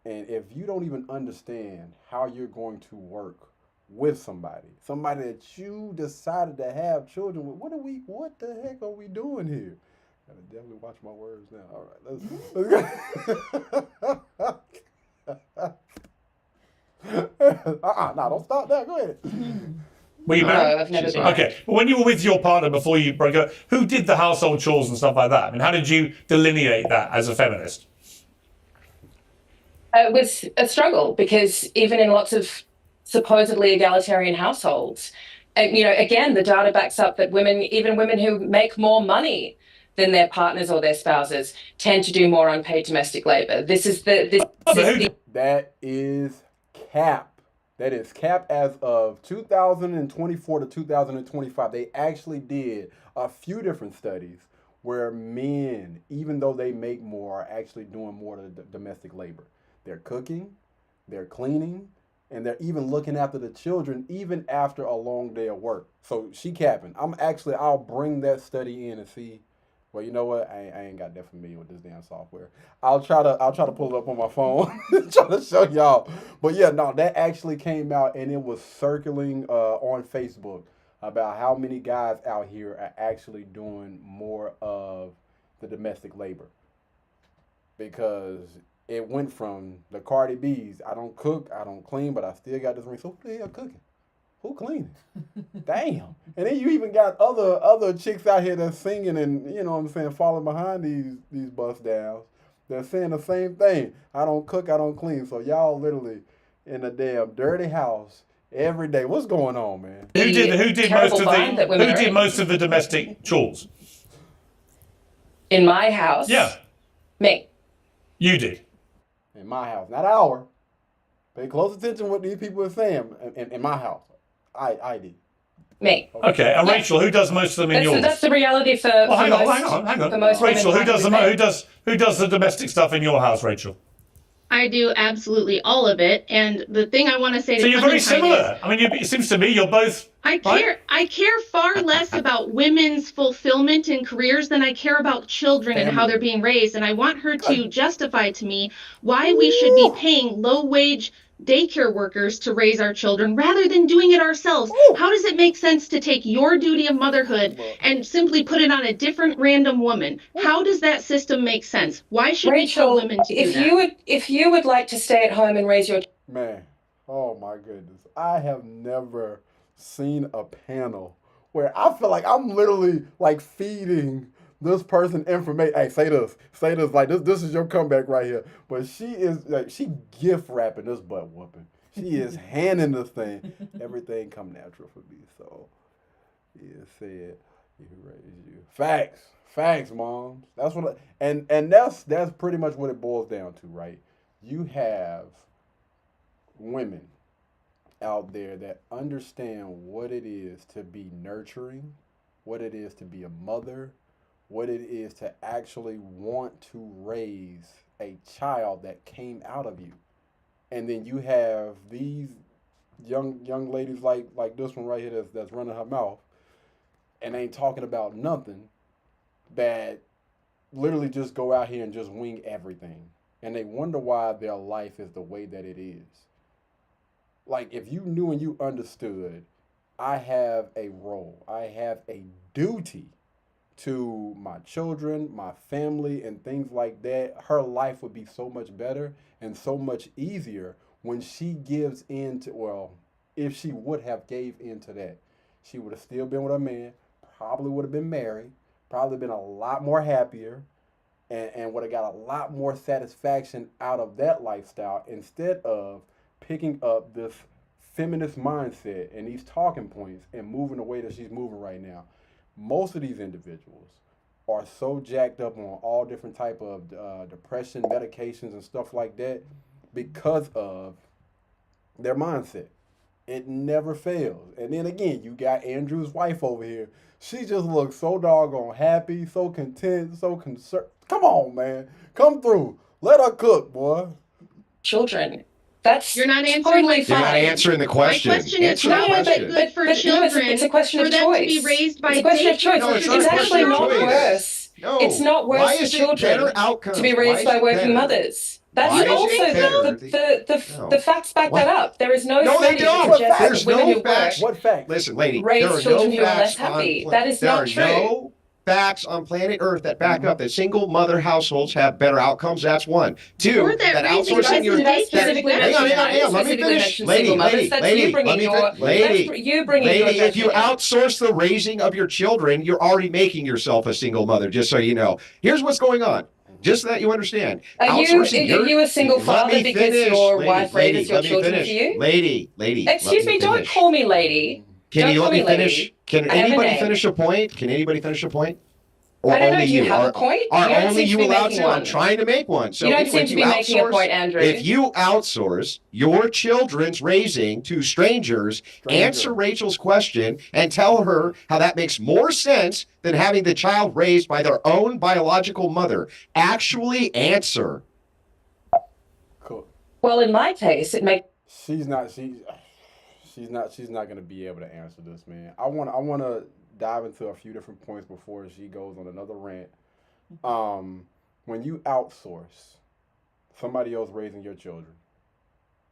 And if you don't even understand how you're going to work with somebody that you decided to have children with, what the heck are we doing here? Gotta definitely watch my words now. All right, let's go. No, don't stop there. Go ahead. Were you married? No, I've never been. Okay. But when you were with your partner before you broke up, who did the household chores and stuff like that? I mean, how did you delineate that as a feminist? It was a struggle, because even in lots of supposedly egalitarian households, again, the data backs up that even women who make more money than their partners or their spouses tend to do more unpaid domestic labor. That is cap. That is cap as of 2024 to 2025. They actually did a few different studies where men, even though they make more, are actually doing more of the domestic labor. They're cooking, they're cleaning, and they're even looking after the children even after a long day of work. So she capping. I'll bring that study in and see. Well, you know what? I ain't got that familiar with this damn software. I'll try to pull it up on my phone, try to show y'all. But yeah, no, that actually came out and it was circling on Facebook about how many guys out here are actually doing more of the domestic labor, because it went from the Cardi B's, I don't cook, I don't clean, but I still got this ring. So who the hell cooking? Who cleaning? Damn. And then you even got other chicks out here that's singing and, you know what I'm saying, falling behind these bust downs. They're saying the same thing. I don't cook, I don't clean. So y'all literally in a damn dirty house every day. What's going on, man? Who did most of the domestic chores? In my house? Yeah. Me. You did. In my house, not our. Pay close attention to what these people are saying. In my house, I did. Me. Okay, and Rachel, who does most of them in yours? That's the reality for. Well, hang on. Rachel, who does the domestic stuff in your house, Rachel? I do absolutely all of it. And the thing I want to say to So you're very Clementine similar. I mean, it seems to me you're both. I care far less about women's fulfillment in careers than I care about children and how they're being raised. And I want her to justify to me why we should be paying low-wage daycare workers to raise our children rather than doing it ourselves. How does it make sense to take your duty of motherhood and simply put it on a different random woman? How does that system make sense? Why should we tell women to do that? If you would like to stay at home and raise your... Man, oh my goodness. I have never seen a panel where I feel like I'm literally like feeding this person information. Hey, say this, like this is your comeback right here. But she is like, she gift wrapping this butt whooping. She is handing this thing. Everything come natural for me. So yeah, said you raised you. Facts, moms. That's what and that's pretty much what it boils down to, right? You have women out there that understand what it is to be nurturing, what it is to be a mother, what it is to actually want to raise a child that came out of you. And then you have these young ladies like this one right here that's running her mouth and ain't talking about nothing, that literally just go out here and just wing everything. And they wonder why their life is the way that it is. Like, if you knew and you understood, I have a role, I have a duty to my children, my family, and things like that, her life would be so much better and so much easier when she gives in to, well, if she would have gave in to that, she would have still been with a man, probably would have been married, probably been a lot more happier, and would have got a lot more satisfaction out of that lifestyle instead of picking up this feminist mindset and these talking points and moving the way that she's moving right now. Most of these individuals are so jacked up on all different type of depression medications and stuff like that because of their mindset. It never fails. And then again, you got Andrew's wife over here. She just looks so doggone happy, so content, so concerned. Come on, man. Come through. Let her cook, boy. Children. You're not answering my You're not answering the question. My question is, how is it good for children it's a question for of them choice. to be raised by it's a question of choice. No, it's actually not worse. No. It's not worse Why for is it children better outcomes? to be raised by working mothers. That's also the facts back that up. There is no study that suggests that women who work What facts? Listen, lady, raise there are children no who are facts less happy. on That is not true. There are no facts on planet Earth that back up that single mother households have better outcomes. That's one. Two, Or that outsourcing your... Hang on. Let me finish. Lady, if you outsource the raising of your children, you're already making yourself a single mother, just so you know. Here's what's going on. Just so that you understand. Are you a single father because your wife raises your children for you? Lady. Excuse me, don't call me lady. Can you let me finish? Lady. Can anybody finish a point? Can anybody finish a point? Or I don't know, only do you have a point? Are You don't only seem to you be allowed making to? one. I'm trying to make one. So you don't anyway, seem to be making a point, Andrew. If you outsource your children's raising to strangers, answer Rachel's question and tell her how that makes more sense than having the child raised by their own biological mother. Actually answer. Cool. Well, in my case, it makes She's not. She's not gonna be able to answer this, man. I wanna dive into a few different points before she goes on another rant. Um, when you outsource somebody else raising your children,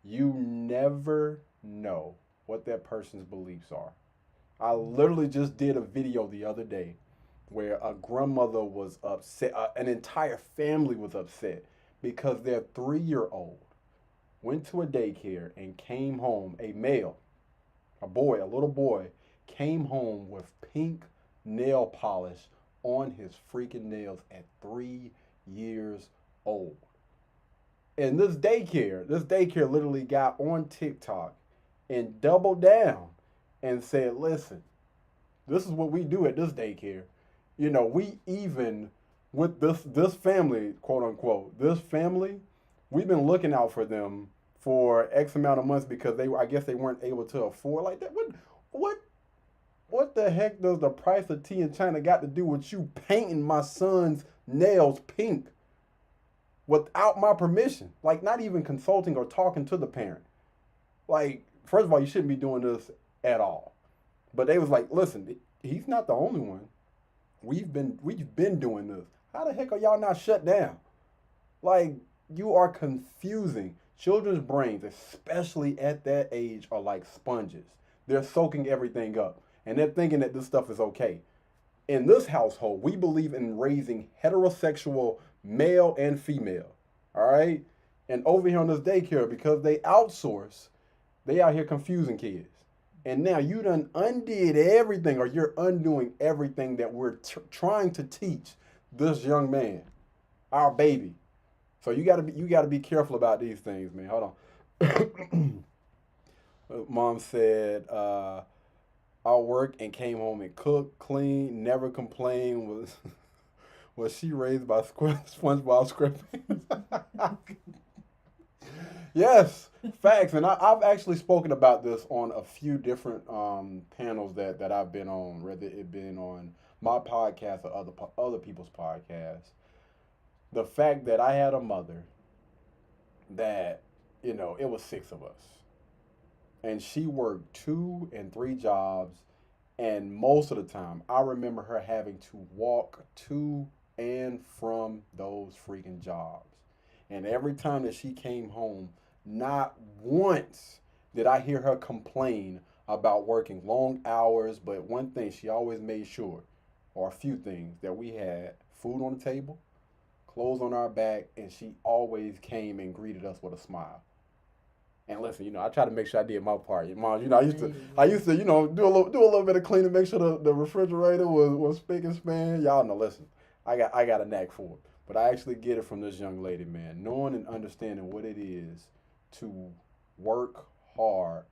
you never know what that person's beliefs are. I literally just did a video the other day where a grandmother was upset, an entire family was upset because their 3 year old went to a daycare and came home, a male, a boy, a little boy, came home with pink nail polish on his freaking nails at 3 years old. And this daycare literally got on TikTok and doubled down and said, listen, this is what we do at this daycare. You know, we even with this family, quote unquote, this family, we've been looking out for them for X amount of months because I guess they weren't able to afford like that. What what the heck does the price of tea in China got to do with you painting my son's nails pink without my permission? Like, not even consulting or talking to the parent. Like, first of all, you shouldn't be doing this at all. But they was like, listen, he's not the only one. We've been doing this. How the heck are y'all not shut down? Like, you are confusing. Children's brains, especially at that age, are like sponges. They're soaking everything up. And they're thinking that this stuff is okay. In this household, we believe in raising heterosexual male and female. All right? And over here on this daycare, because they outsource, they out here confusing kids. And now you done undid everything, or you're undoing everything that we're trying to teach this young man, our baby. So you gotta be careful about these things, man. Hold on. Mom said, I worked and came home and cooked, clean, never complained. Was she raised by SpongeBob SquarePants? Yes, facts. And I've actually spoken about this on a few different panels that I've been on, whether it been on my podcast or other people's podcasts. The fact that I had a mother that, it was 6 of us. And she worked 2 and 3 jobs. And most of the time, I remember her having to walk to and from those freaking jobs. And every time that she came home, not once did I hear her complain about working long hours. But one thing she always made sure, or a few things, that we had food on the table, clothes on our back, and she always came and greeted us with a smile. And listen, I try to make sure I did my part. Mom, I used to, do a little bit of cleaning, make sure the refrigerator was spick and span. Y'all know, listen, I got a knack for it. But I actually get it from this young lady, man. Knowing and understanding what it is to work hard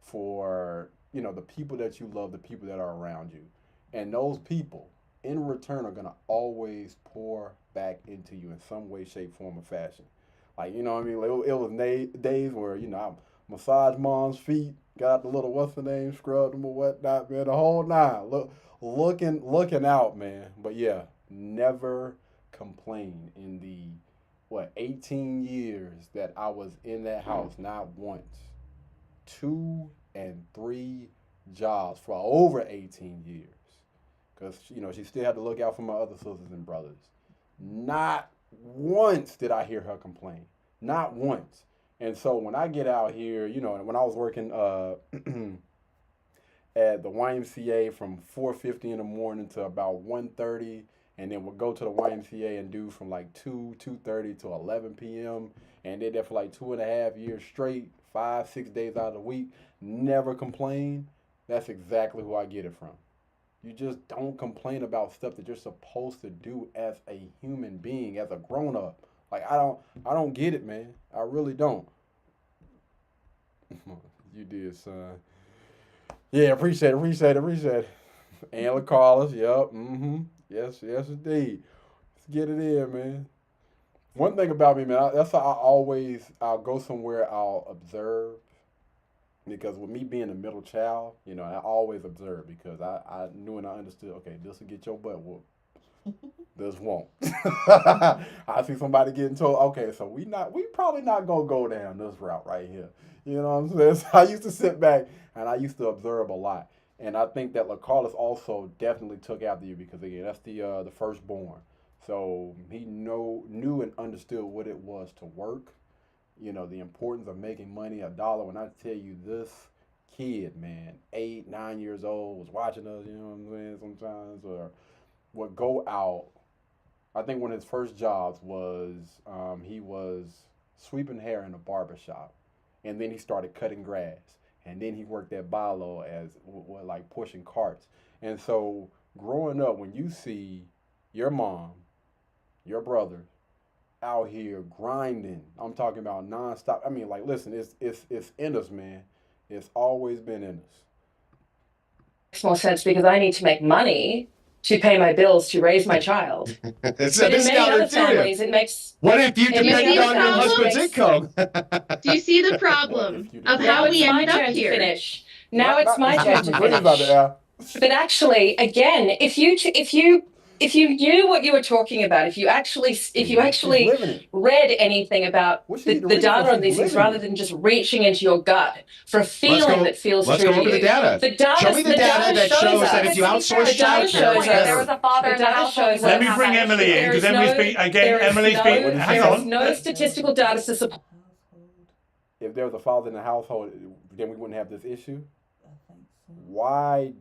for, the people that you love, the people that are around you. And those people, in return, are going to always pour back into you in some way, shape, form, or fashion. Like, you know what I mean? Like, it was days where, I massaged mom's feet, got the little, what's the name, scrubbed them or whatnot, man, the whole nine. Looking out, man. But yeah, never complain in the, 18 years that I was in that house, not once. 2 and 3 jobs for over 18 years. Because, she still had to look out for my other sisters and brothers. Not once did I hear her complain. Not once. And so when I get out here, when I was working at the YMCA from 4:50 in the morning to about 1:30, and then we'll go to the YMCA and do from like 2:30 to 11 p.m. and did that for like 2.5 years straight, 5-6 days out of the week, never complain. That's exactly who I get it from. You just don't complain about stuff that you're supposed to do as a human being, as a grown-up. Like, I don't get it, man. I really don't. You did, son. Yeah, appreciate it. And Carlos, yep, Yes, indeed. Let's get it in, man. One thing about me, man, that's how I'll go somewhere, I'll observe. Because with me being a middle child, I always observe because I knew and I understood, okay, this will get your butt whooped. This won't. I see somebody getting told, okay, so we probably not gonna go down this route right here. You know what I'm saying? So I used to sit back and I used to observe a lot. And I think that LaCarlos also definitely took after you because again, that's the firstborn. So he knew and understood what it was to work. You know, the importance of making money, $1. When I tell you this kid, man, 8, 9 years old, was watching us, you know what I'm saying, sometimes, or would go out. I think one of his first jobs was he was sweeping hair in a barber shop, and then he started cutting grass, and then he worked at Balo as like pushing carts. And so growing up, when you see your mom, your brother out here grinding, I'm talking about nonstop. I mean, like, listen, it's in us, man. It's always been in us. Makes more sense because I need to make money to pay my bills to raise my child. But in many other families, it makes. What if you depended on your husband's income? Do you see the problem of how we ended up here? Finish. Now it's my turn to finish. But actually, again, if you knew what you were talking about, if you actually read anything about the data on these things rather than just reaching into your gut for a feeling that feels true to you. Let's go over the data. Show me the data that shows that if you outsource childcare, there was a father in the household. Let me bring Emily in because Emily's been again. Emily's been. Hang on. There's no statistical data to support. If there was a father in the household, then we wouldn't have this issue. Why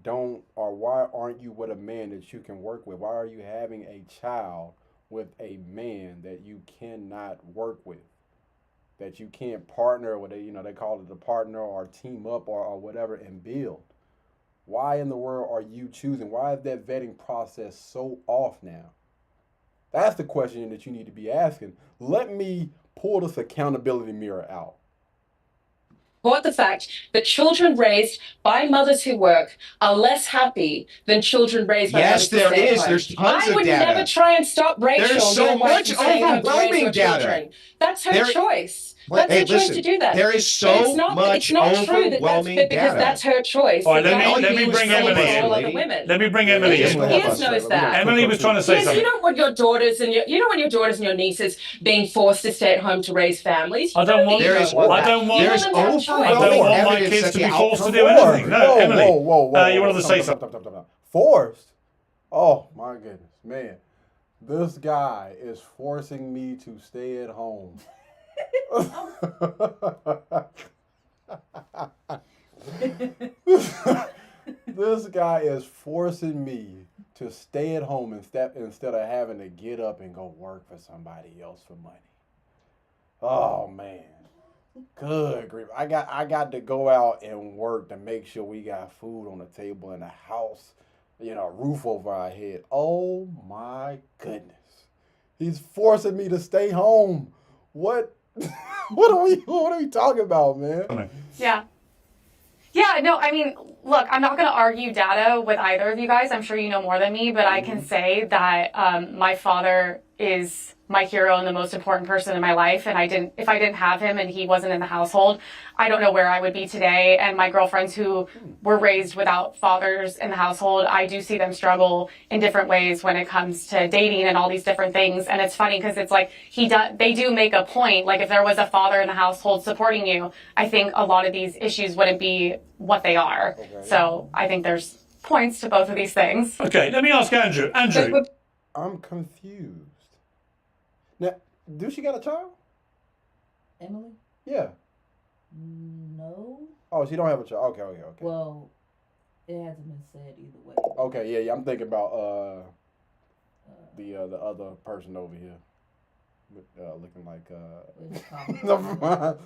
aren't you with a man that you can work with? Why are you having a child with a man that you cannot work with? That you can't partner with, they call it a partner or team up or whatever and build. Why in the world are you choosing? Why is that vetting process so off now? That's the question that you need to be asking. Let me pull this accountability mirror out. Support the fact that children raised by mothers who work are less happy than children raised by mothers who stay at home. Yes, there is. There's tons of data. I would never try and stop Rachel. There's so much overwhelming data. Children. That's her choice. That's her choice to do that. There is so much overwhelming data. Because that's her choice. All right, let me bring Emily in. Let me bring Emily in. Piers knows that. Emily was trying to say something. You don't want your daughters and your nieces being forced to stay at home to raise families. I don't want my kids to be forced to do anything. No, Emily. You wanted to say something. Forced? Oh my goodness, man. This guy is forcing me to stay at home. This guy is forcing me to stay at home instead of having to get up and go work for somebody else for money. Oh man, good grief! I got to go out and work to make sure we got food on the table in the house, a roof over our head. Oh my goodness, he's forcing me to stay home. What? What are we talking about, man? Yeah. Yeah, no, I mean, look, I'm not going to argue data with either of you guys. I'm sure you know more than me, but I can say that my father is my hero and the most important person in my life. And if I didn't have him and he wasn't in the household, I don't know where I would be today. And my girlfriends who were raised without fathers in the household, I do see them struggle in different ways when it comes to dating and all these different things. And it's funny because it's like they do make a point. Like if there was a father in the household supporting you, I think a lot of these issues wouldn't be what they are. Okay. So I think there's points to both of these things. Okay, let me ask Andrew. Andrew. I'm confused. Now, do she got a child? Emily? Yeah. No. Oh, she don't have a child. Okay. Well, it hasn't been said either way. Okay, yeah. I'm thinking about the other person over here, looking like never mind.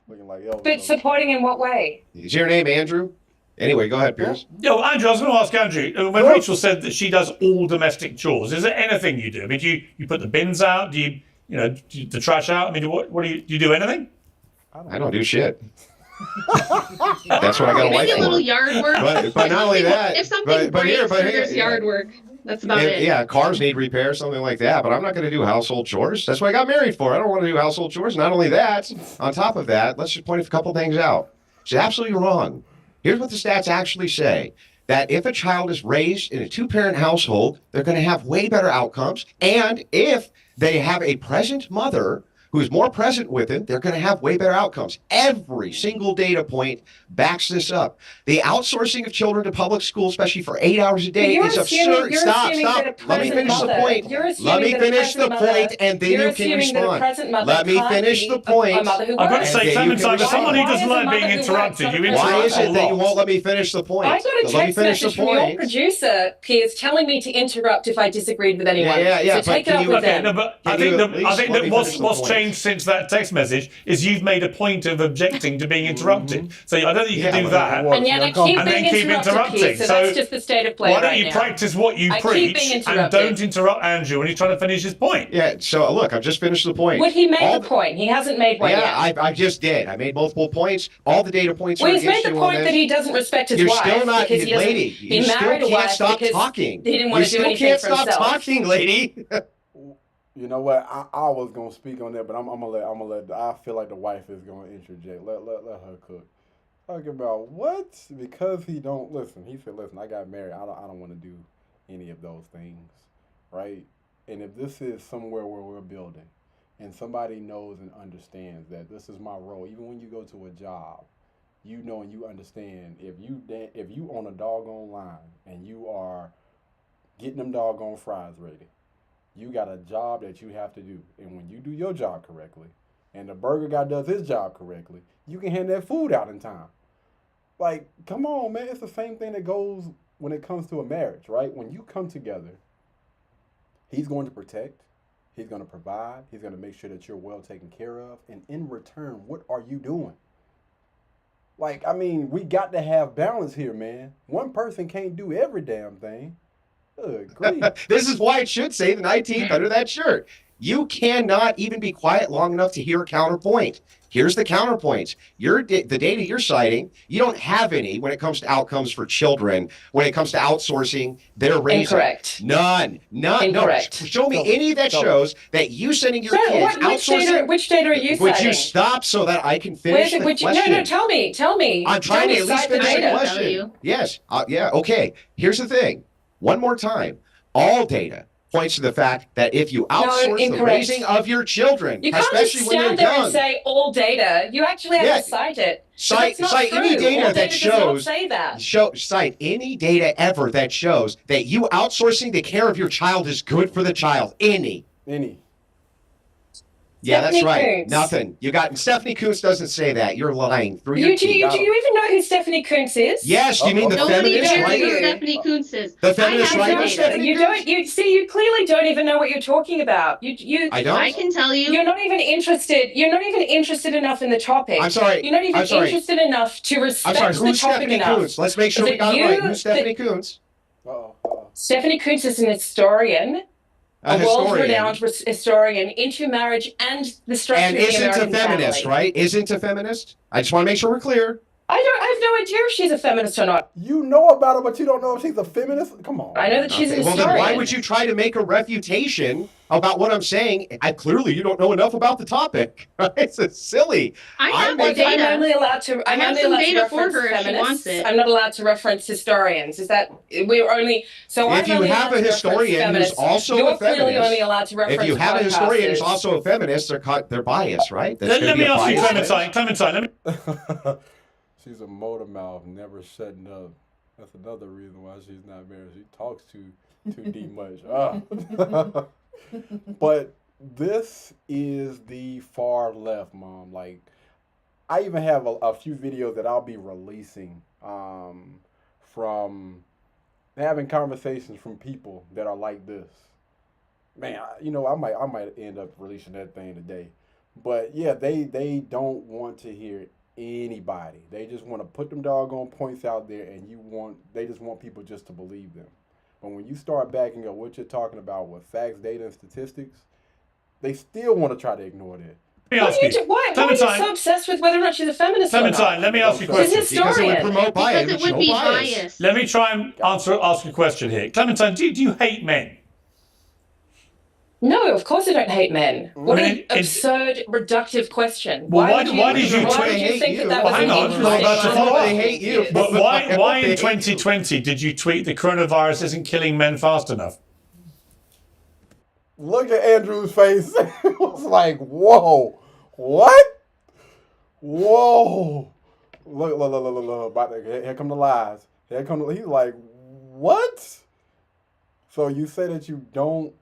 Looking like Elvis. But supporting in what way? Is your name Andrew? Anyway, go ahead, Piers. Yo, Andrew, I was going to ask Andrew, when Rachel said that she does all domestic chores, is there anything you do? I mean, do you put the bins out? Do you the trash out? I mean, what do you do anything? I don't do shit. That's what I got to like Maybe a little yard work. But not only that. If something breaks, there's yard work. That's about it. Yeah, cars need repair, something like that. But I'm not going to do household chores. That's what I got married for. I don't want to do household chores. Not only that, on top of that, let's just point a couple things out. She's absolutely wrong. Here's what the stats actually say. that if a child is raised in a two-parent household, they're going to have way better outcomes. And if they have a present mother who is more present with them, they're going to have way better outcomes. Every single data point backs this up. The outsourcing of children to public school, especially for 8 hours a day, is absurd. Stop. Let me finish the point. Let me finish the point, and then you can respond. Let me finish the point. I've got to say, Clementine, as someone who doesn't like being interrupted, you interrupt Why is it a that you lot. won't let me finish the point? I got a text message from your producer, Piers, telling me to interrupt if I disagreed with anyone. Yeah. So take it up with them. No, but I think that what's changed since that text message is you've made a point of objecting to being interrupted. So I don't think you can do that. And yet I keep being interrupted. So that's just the state of play. Why don't you practice what you preach and don't interrupt Andrew when he's trying to finish his point? Yeah, so look, I've just finished the point. Would he make a point? He hasn't made one yet. Yeah, I just did. I made multiple points. All the data points are Well, he's against made the you on point this. that he doesn't respect his You're wife still not, because he lady. doesn't. You He still married a can't wife stop because talking. he didn't want to do anything You for still can't stop himself. talking, lady. You know what? I was gonna speak on that, but I'm gonna let. I feel like the wife is gonna interject. Let her cook. Talking about what? Because he don't listen. He said, "Listen, I got married. I don't want to do any of those things, right? And if this is somewhere where we're building, and somebody knows and understands that this is my role, even when you go to a job, you know and you understand if you on a doggone line and you are getting them doggone fries ready." You got a job that you have to do. And when you do your job correctly, and the burger guy does his job correctly, you can hand that food out in time. Like, come on, man. It's the same thing that goes when it comes to a marriage, right? When you come together, he's going to protect, he's going to provide, he's going to make sure that you're well taken care of. And in return, what are you doing? Like, I mean, we got to have balance here, man. One person can't do every damn thing. This is why it should say the 19th under that shirt. You cannot even be quiet long enough to hear a counterpoint. Here's the counterpoints. The data you're citing, you don't have any when it comes to outcomes for children, when it comes to outsourcing their raising. Incorrect. None. Incorrect. No. Show me any that shows that you sending your kids outsourcing. Which data are you Would citing? you stop so that I can finish the question? No, tell me. I'm trying to at least finish the data. question. Yes. Yeah. Okay. Here's the thing. One more time. All data points to the fact that if you outsource the raising of your children, you can't especially just when stand they're there young, and say all data. You actually have to cite it. Cite any data that shows. Say that. Cite any data ever that shows that you outsourcing the care of your child is good for the child. Any. Yeah, that's right. Kuntz. Nothing. You got Stephanie Kuntz doesn't say that. You're lying through your Do teeth. you even know who Stephanie Kuntz is? Yes. Do you mean the feminist writer? writer? Stephanie Kuntz is. The feminist writer. You don't. You clearly don't even know what you're talking about. I don't. I can tell you. You're not even interested. You're not even interested enough in the topic. I'm sorry. You're not even interested enough to respect I'm sorry. Who's the topic Stephanie enough. Kuntz? Let's make sure we got it right. Who's Stephanie Kuntz? Stephanie Kuntz is an historian. A world-renowned historian into marriage and the structure and of the isn't American a feminist, family. right? Isn't a feminist? I just want to make sure we're clear. I have no idea if she's a feminist or not. You know about her, but you don't know if she's a feminist? Come on. I know that she's a historian. Well, then why would you try to make a refutation about what I'm saying? Clearly, you don't know enough about the topic. Right? It's silly. I have the data. I'm only allowed to. I have some data for her if she wants it. I'm not allowed to reference historians. Is that we're only? So if you have a historian who's also a feminist, you're clearly only allowed to reference. If you have a historian who's also a feminist, they're biased, right? Let me ask you, Clementine. She's a motor mouth, never shutting up. That's another reason why she's not married. She talks too deep much. But this is the far left, Mom. Like, I even have a few videos that I'll be releasing from having conversations from people that are like this. Man, I might end up releasing that thing today. But yeah, they don't want to hear anybody. They just want to put them doggone points out there, and they just want people just to believe them. But when you start backing up what you're talking about with facts, data, and statistics, they still want to try to ignore that. Why are you so obsessed with whether or not she's a feminist Clementine, or not? let me ask you a question. She's a historian. Because it would promote bias. Because it would be biased. Let me try and ask a question here. Clementine, do you hate men? No, of course I don't hate men. What I an mean, absurd, reductive question. Well, why did you think tweet? that was Hang an on, interesting about to follow up. They hate you. But why in 2020 did you tweet the coronavirus isn't killing men fast enough? Look at Andrew's face. It was like, whoa, what? Whoa. Look. Here come the lies. He's like, what? So you say that you don't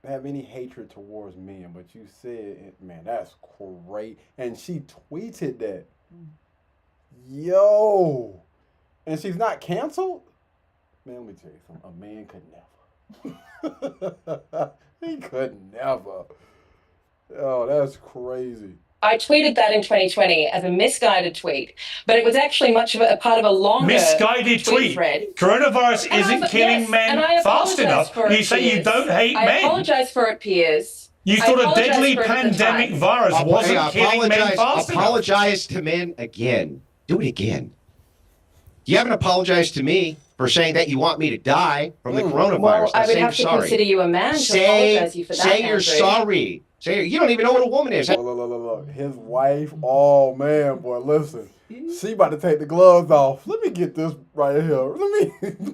have any hatred towards men, but you said, man, that's great. And she tweeted that. Yo. And she's not canceled? Man, let me tell you something. A man could never. He could never. Oh, that's crazy. I tweeted that in 2020 as a misguided tweet, but it was actually much of a part of a longer misguided tweet. Thread. Coronavirus isn't killing men fast enough. You say you don't hate men. I apologize for it, Piers. You thought a deadly pandemic virus wasn't killing men fast enough. Apologize to men again. Do it again. You haven't apologized to me for saying that you want me to die from the coronavirus. Well, I would have to consider you a man to apologize you for that. Say you're sorry. Say you don't even know what a woman is. Look. His wife, oh man, boy, listen. She about to take the gloves off. Let me get this right here.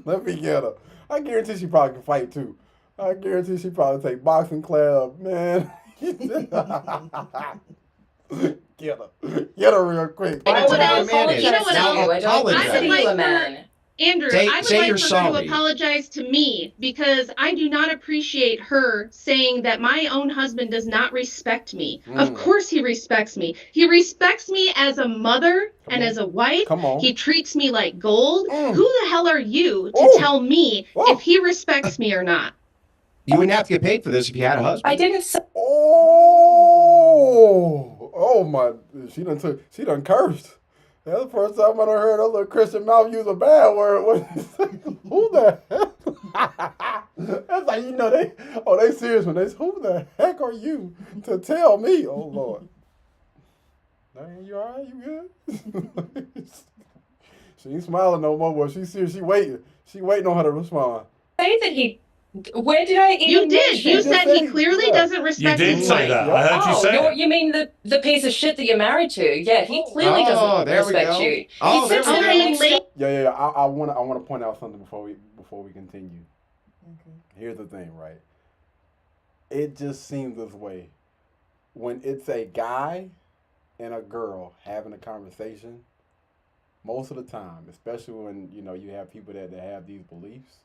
Let me get her. I guarantee she probably can fight too. I guarantee she probably take boxing class, man. Get her real quick. You know what else? I would like a man. Andrew, I would like for her to apologize to me because I do not appreciate her saying that my own husband does not respect me. Of course he respects me. He respects me as a mother and as a wife. He treats me like gold. Who the hell are you to tell me if he respects me or not? You wouldn't have to get paid for this if you had a husband. I didn't say. Oh my! She done cursed. That's the first time I done heard a little Christian mouth use a bad word. Who the heck? That's like, you know, they serious when they say, who the heck are you to tell me? Oh Lord. Dang, you all right? You good? She ain't smiling no more, boy. She's serious. She waiting on her to respond. Say that he. Where did I even? You did. You said he clearly doesn't respect you did say that. I heard you say you mean the piece of shit that you're married to? Yeah, he clearly doesn't respect you. Oh, there we go. Yeah. I want to point out something before we continue. Okay. Here's the thing, right? It just seems this way when it's a guy and a girl having a conversation. Most of the time, especially when you have people that have these beliefs.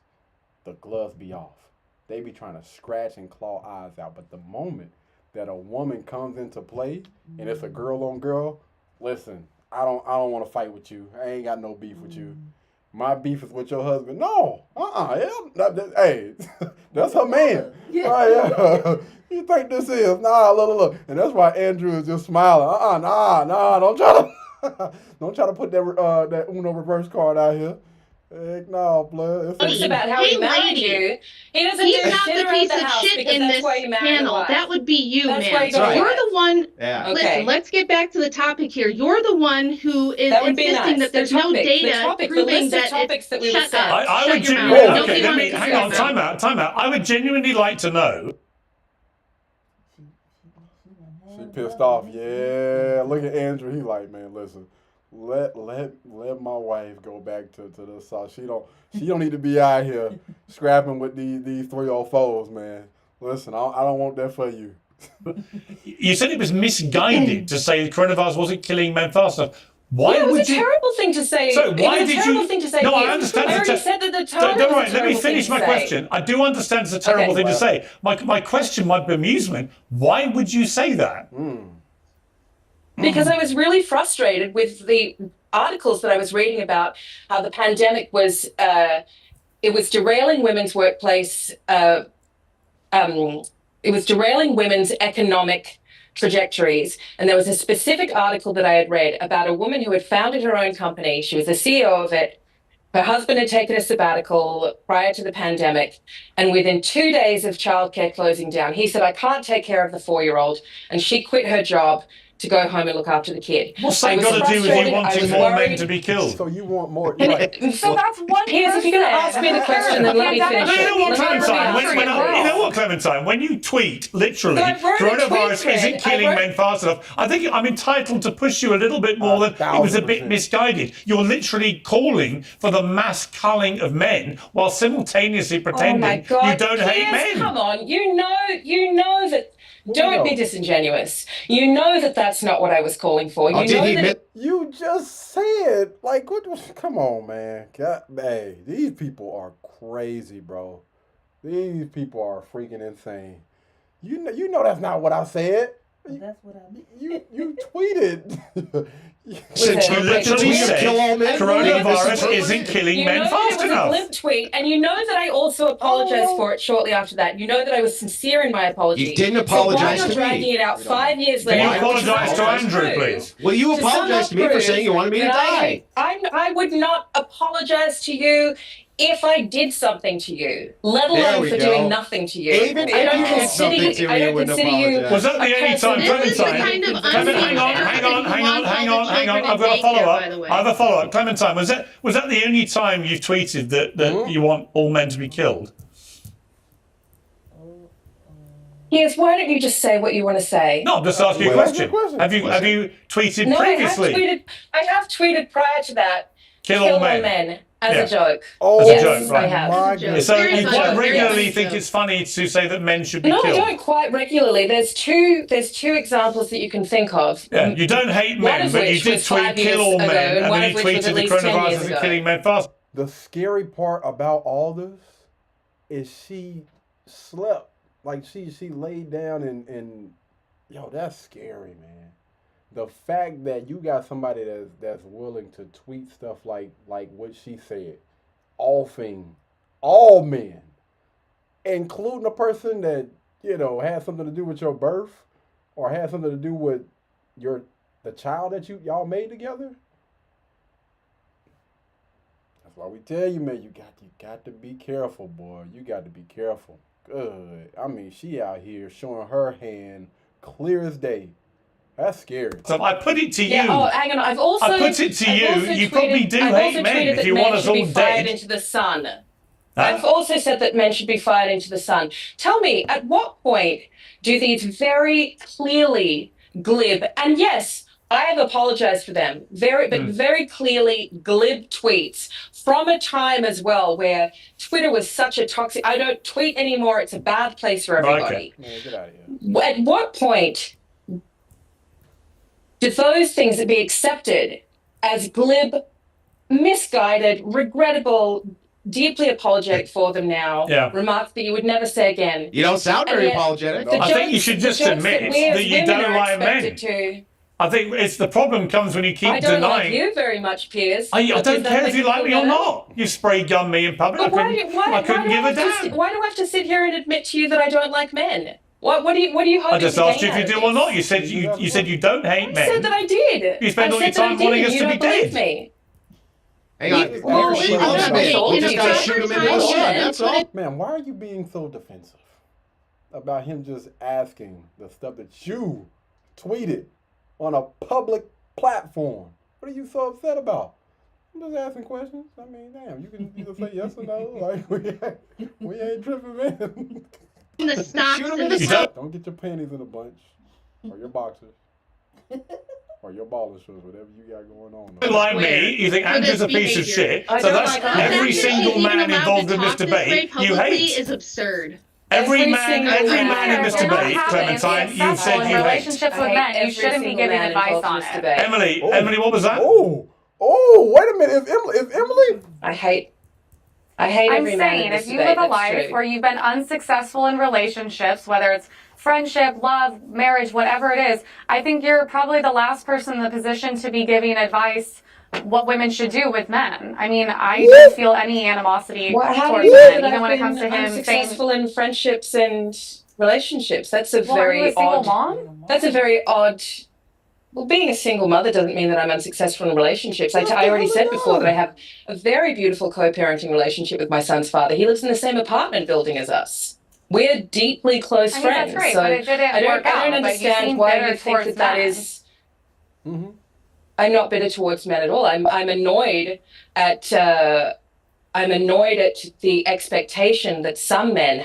The gloves be off. They be trying to scratch and claw eyes out. But the moment that a woman comes into play and it's a girl on girl, listen, I don't want to fight with you. I ain't got no beef with you. My beef is with your husband. No, hey, that's her man. Yeah. You think this is? Nah, look. And that's why Andrew is just smiling. Nah, don't try to put that Uno reverse card out here. Heck no, blood. It's about how he married you. He doesn't He's do not shit the piece around the of house shit because in that's this why you married panel. a wife. That would be you, That's man. why you So got you're it. the one. Yeah. Listen, Okay. let's get back to the topic here. You're the one who is That would be insisting nice. that there's The no topic, data proving the list that of topics that we shut would say. up. I would Shut your genuinely. mouth. Okay, Nobody let me wants to hang hear on. that. Time out. I would genuinely like to know. She pissed off. Yeah, look at Andrew. He like, man, listen. Let my wife go back to the south. She don't need to be out here scrapping with these 304s, man. Listen, I don't want that for you. You said it was misguided to say the coronavirus wasn't killing men fast enough. Why it was would a you? terrible thing to say. So why it was a did terrible you? thing to say. No, here. I understand. I already said that the time Don't was worry. a Let me terrible finish thing my to say. question. I do understand it's a terrible thing to say. My question, my bemusement. Why would you say that? Because I was really frustrated with the articles that I was reading about how the pandemic was it was derailing women's workplace. It was derailing women's economic trajectories. And there was a specific article that I had read about a woman who had founded her own company. She was the CEO of it. Her husband had taken a sabbatical prior to the pandemic. And within 2 days of childcare closing down, he said, I can't take care of the 4-year-old. And she quit her job to go home and look after the kid. What's that got to do with you wanting more men to be killed? So you want more? So that's one Piers, if you're going to ask me the question, then let me finish it. You know what, Let me Clementine? finish You know what, Clementine? When you tweet, literally, So I wrote a coronavirus tweet isn't thread. killing men fast enough, I think I'm entitled to push you a little bit more than it was a bit 1000%. misguided. You're literally calling for the mass culling of men while simultaneously pretending oh my God. you don't hate Piers, men. come on. You know that. Don't be disingenuous. You know that that's not what I was calling for. You know that. You just said, like, what? Come on, man. God, hey, these people are crazy, bro. These people are freaking insane. You know that's not what I said. That's what I mean. You tweeted. You literally said coronavirus isn't killing men fast enough. It was a glib tweet, and you know that I also apologized for it shortly after that. You know that I was sincere in my apology. You didn't apologize so why to you're dragging me. it out 5 years later? Can you apologize to Andrew, please? Well, you apologized to me for saying you wanted me to die. I would not apologize to you if I did something to you, let alone for doing nothing to you. Even if you did something to me, you wouldn't apologize. Was that the only time, Clementine? Hang on. I've got a follow-up. I have a follow-up. Clementine, was that the only time you've tweeted that you want all men to be killed? Yes, why don't you just say what you want to say? No, I'm just asking you a question. Have you tweeted previously? I have tweeted prior to that. Kill all men. As a joke. As a joke, right. I have. So you quite regularly think it's funny to say that men should be killed? No, I don't quite regularly. There's two examples that you can think of. Yeah, you don't hate men, but you did tweet kill all men, and then you tweeted the coronavirus isn't killing men fast. The scary part about all this is she slept. Like she laid down and yo, that's scary, man. The fact that you got somebody that's willing to tweet stuff like what she said, offing all men, including a person that, you know, had something to do with your birth or had something to do with the child that y'all made together. That's why we tell you, man, you got to be careful, boy. You got to be careful. Good. I mean, she out here showing her hand clear as day. That's scary. So I put it to you. Yeah, oh, hang on. I put it to you. You probably do hate men if you want us all dead. Into the sun. I've also said that men should be fired into the sun. Tell me, at what point do these very clearly glib, and yes, I have apologized for them, very clearly glib tweets from a time as well where Twitter was such a toxic. I don't tweet anymore. It's a bad place for everybody. Okay. Man, get out of here. At what point do those things be accepted as glib, misguided, regrettable, deeply apologetic for them now, remarks that you would never say again? You don't sound very apologetic. I think you should just admit that you don't like men. I think it's the problem comes when you keep denying. I don't like you very much, Piers. I don't care if you like me or not. You spray gun me in public. I couldn't give a damn. Why do I have to sit here and admit to you that I don't like men? What do you hope? I just asked you if you do or not. You said you don't hate men. I said that I did. You spend all your time wanting us to be dead. Me. Hang on. You just gotta shoot him in the sun. That's all. Man, why are you being so defensive about him just asking the stuff that you tweeted on a public platform? What are you so upset about? I'm just asking questions. I mean, damn, you can either say yes or no. Like we ain't tripping, man. The stocks and the Don't get your panties in a bunch, or your boxers, or your baller shorts, whatever you got going on. Like me, you think Andrew's a piece of shit. So that's every single man involved in this debate you hate. Is absurd. Every man in this debate, Clementine, you said you hate. Relationships with men, you shouldn't be giving advice on it. Emily, what was that? Oh, wait a minute. Is Emily? I hate every man in this if you debate. live a life where you've been unsuccessful in relationships, whether it's friendship, love, marriage, whatever it is, I think you're probably the last person in the position to be giving advice what women should do with men. I mean, I don't feel any animosity towards men, even when it comes to him successful in friendships and relationships. That's a are very you a single odd. mom? That's a very odd. Well, being a single mother doesn't mean that I'm unsuccessful in relationships. I already said before that I have a very beautiful co-parenting relationship with my son's father. He lives in the same apartment building as us. We're deeply close friends. That's great, so but it didn't work out, I don't understand why you think that is I'm not bitter towards men at all. I'm annoyed at the expectation that some men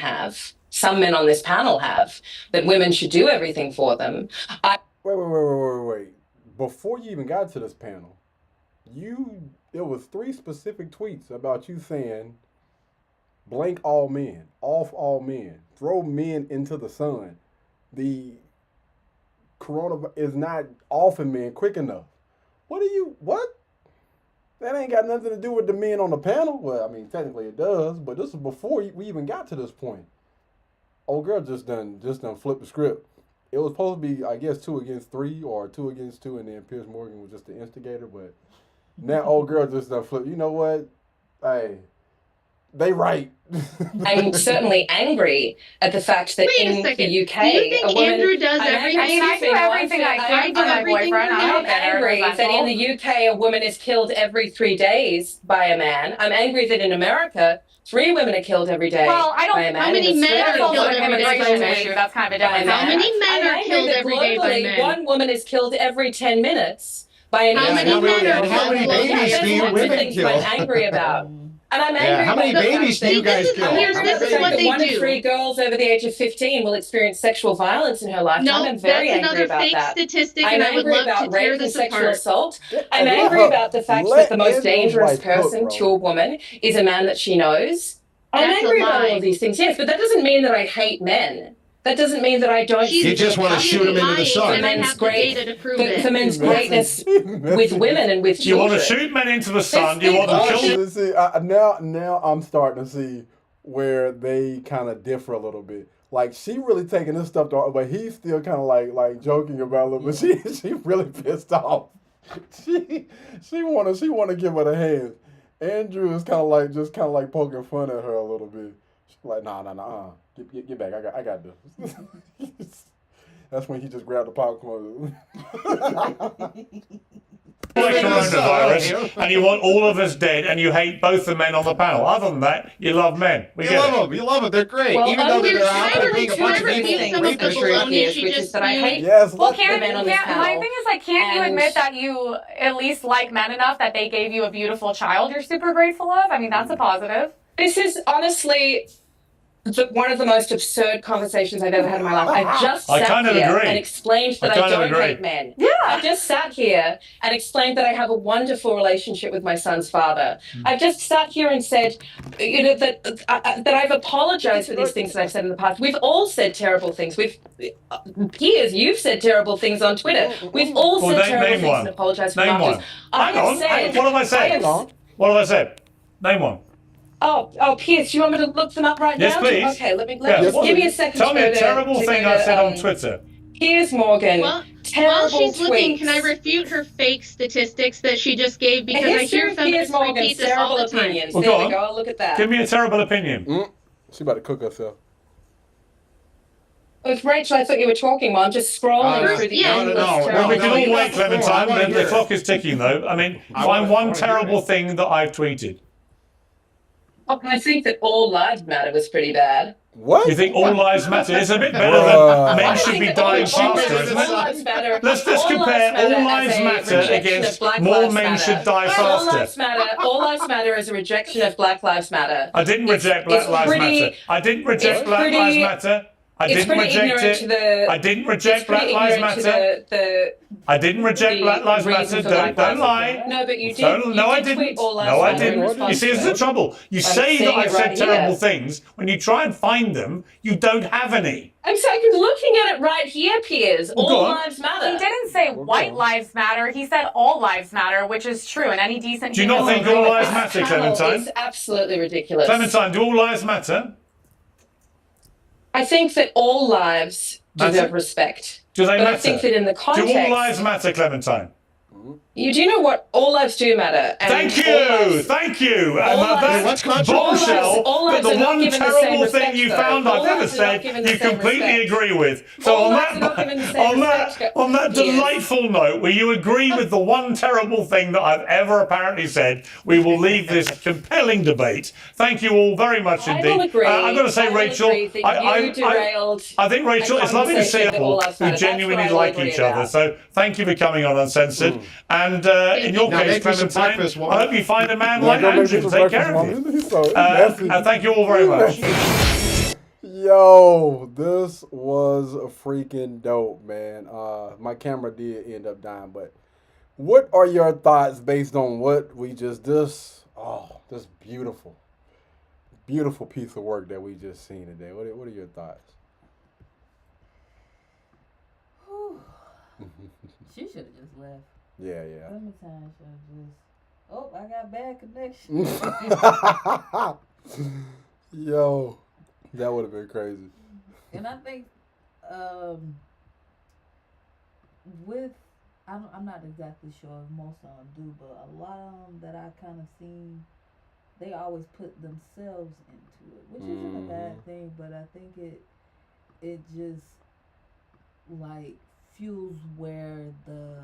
on this panel have, that women should do everything for them. Wait. Before you even got to this panel, it was 3 specific tweets about you saying, blank all men, off all men, throw men into the sun. The corona is not offing men quick enough. What? That ain't got nothing to do with the men on the panel. Well, I mean, technically it does, but this is before we even got to this point. Old girl just done flipped the script. It was supposed to be, I guess, 2 against 3 or 2 against 2, and then Piers Morgan was just the instigator. But now old girl just done flipped. You know what? Hey, they right. I'm certainly angry at the fact that in the UK, do you think Andrew does everything? I mean, I do everything I can for my boyfriend. I'm angry that in the UK a woman is killed every 3 days by a man. I'm angry that in America 3 women are killed every day. Well, I don't. By a man. How many men are killed every day by men? Issue. That's kind of a different. How many men are killed every day by men? 1 woman is killed every 10 minutes by an How many babies do you women kill? I'm angry about. And I'm angry how many about babies do you guys kill? This is what they 1 in do. 3 girls over the age of 15 will experience sexual violence in her lifetime. No, I'm very that's angry another about fake that. statistic, I'm and I would angry love about to tear rape and this sexual apart. assault. I'm angry about the fact that the most dangerous person to a woman is a man that she knows. I'm That's angry a about lie. all of these things, yes, but that doesn't mean that I hate men. That doesn't mean that I don't. You just want to shoot him into the sun. And I have the data to prove it. For men's greatness with women and with children. You want to shoot men into the sun. You want them killed. See, now I'm starting to see where they kind of differ a little bit. Like, she really taking this stuff to, but he's still kind of like joking about it. But she really pissed off. She wanna give her the hands. Andrew is kind of like poking fun at her a little bit. She's like, nah. Get back. I got this. That's when he just grabbed the popcorn. Coronavirus, and you want all of us dead, and you hate both the men on the panel. Other than that, you love men. You love them. They're great. Well, even though they're out there to being a bunch of refute evil some of the rapists. baloney she Which just is that I hate. Yes. Well, the men on this panel. my thing is, like, can't you And- admit that you at least like men enough that they gave you a beautiful child you're super grateful of? I mean, that's a positive. This is honestly one of the most absurd conversations I've ever had in my life. I've just I sat kind of here agree. and explained that I I kind of don't agree. hate men. Yeah. I've just sat here and explained that I have a wonderful relationship with my son's father. I've just sat here and said, that I've apologized for these things that I've said in the past. We've all said terrible things. Piers, you've said terrible things on Twitter. We've all said terrible name things one. and apologized for Name them one. afterwards. I have said. What have I said? What have I said? Name one. Oh, Piers, do you want me to look them up right Yes, now? please. Okay, let me Yes, give me a second. Tell me a to terrible go thing to, I said on Twitter. Piers Morgan. While terrible she's looking, tweets. can I refute her fake statistics that she just gave? Because I hear Piers feminists Morgan's repeat this all terrible the time. opinions. Well, There go we on. go. I'll look at that. Give me a terrible opinion. She about to cook herself. It was Rachel. I thought you were talking while I'm just scrolling through the yeah. endless No. Well, we can all you wait, got the floor. I Clementine. wanna The hear it. clock is ticking, though. I mean, find one terrible thing that I've tweeted. I think that all lives matter was pretty bad. What? You think all lives matter? It's a bit better than men should be dying faster, isn't it? Let's just compare all lives matter against more men should die All faster. lives matter. All lives matter is a rejection of Black Lives Matter. I didn't reject Black Lives Matter. I didn't reject Black Lives Matter. I didn't reject it. I didn't reject Black Lives Matter. I didn't reject Black Lives Matter. Don't lie. No, but you did. No, I didn't. No, I didn't. You see, this is the trouble. You say that I've said terrible things. When you try and find them, you don't have any. I'm looking at it right here, Piers. Well, go all on. lives matter. He didn't say white lives matter. He said all lives matter, which is true. And any decent. Do you not think all lives matter, Clementine? It's absolutely ridiculous. Clementine, do all lives matter? I think that all lives deserve respect. Do they But matter? I think that in the context... Do all lives matter, Clementine? You do know what? All lives do matter. And Thank you. What's bombshell, all lives the are not one given the same terrible thing respect, you though. found All I've ever lives are not said, given the you same completely respect. agree with. So All on lives are not given the same respect. on that Yes. delightful note, where you agree with the one terrible thing that I've ever apparently said, we will leave this compelling debate. Thank you all very much I indeed. will agree. I'm going to say, I will Rachel, agree that you derailed I think, Rachel, a it's lovely to see conversation that all people lives who matter. That's what genuinely I will like agree each other. about. So thank you for coming on Uncensored. And in your Now case, make me some Clementine, breakfast, woman. I hope you find a man Now like go make me Andrew to some take breakfast, care of you. Mom. He's so messy. Thank you all very much. Yo, this was freaking dope, man. My camera did end up dying, but what are your thoughts based on what we just this beautiful piece of work that we just seen today? What are your thoughts? She should have just left. Yeah. Clementine should have just. Oh, I got bad connection. Yo, that would have been crazy. And I think I'm not exactly sure if most of them do, but a lot of them that I kind of seen, they always put themselves into it, which isn't a bad thing, but I think it just like fuels where the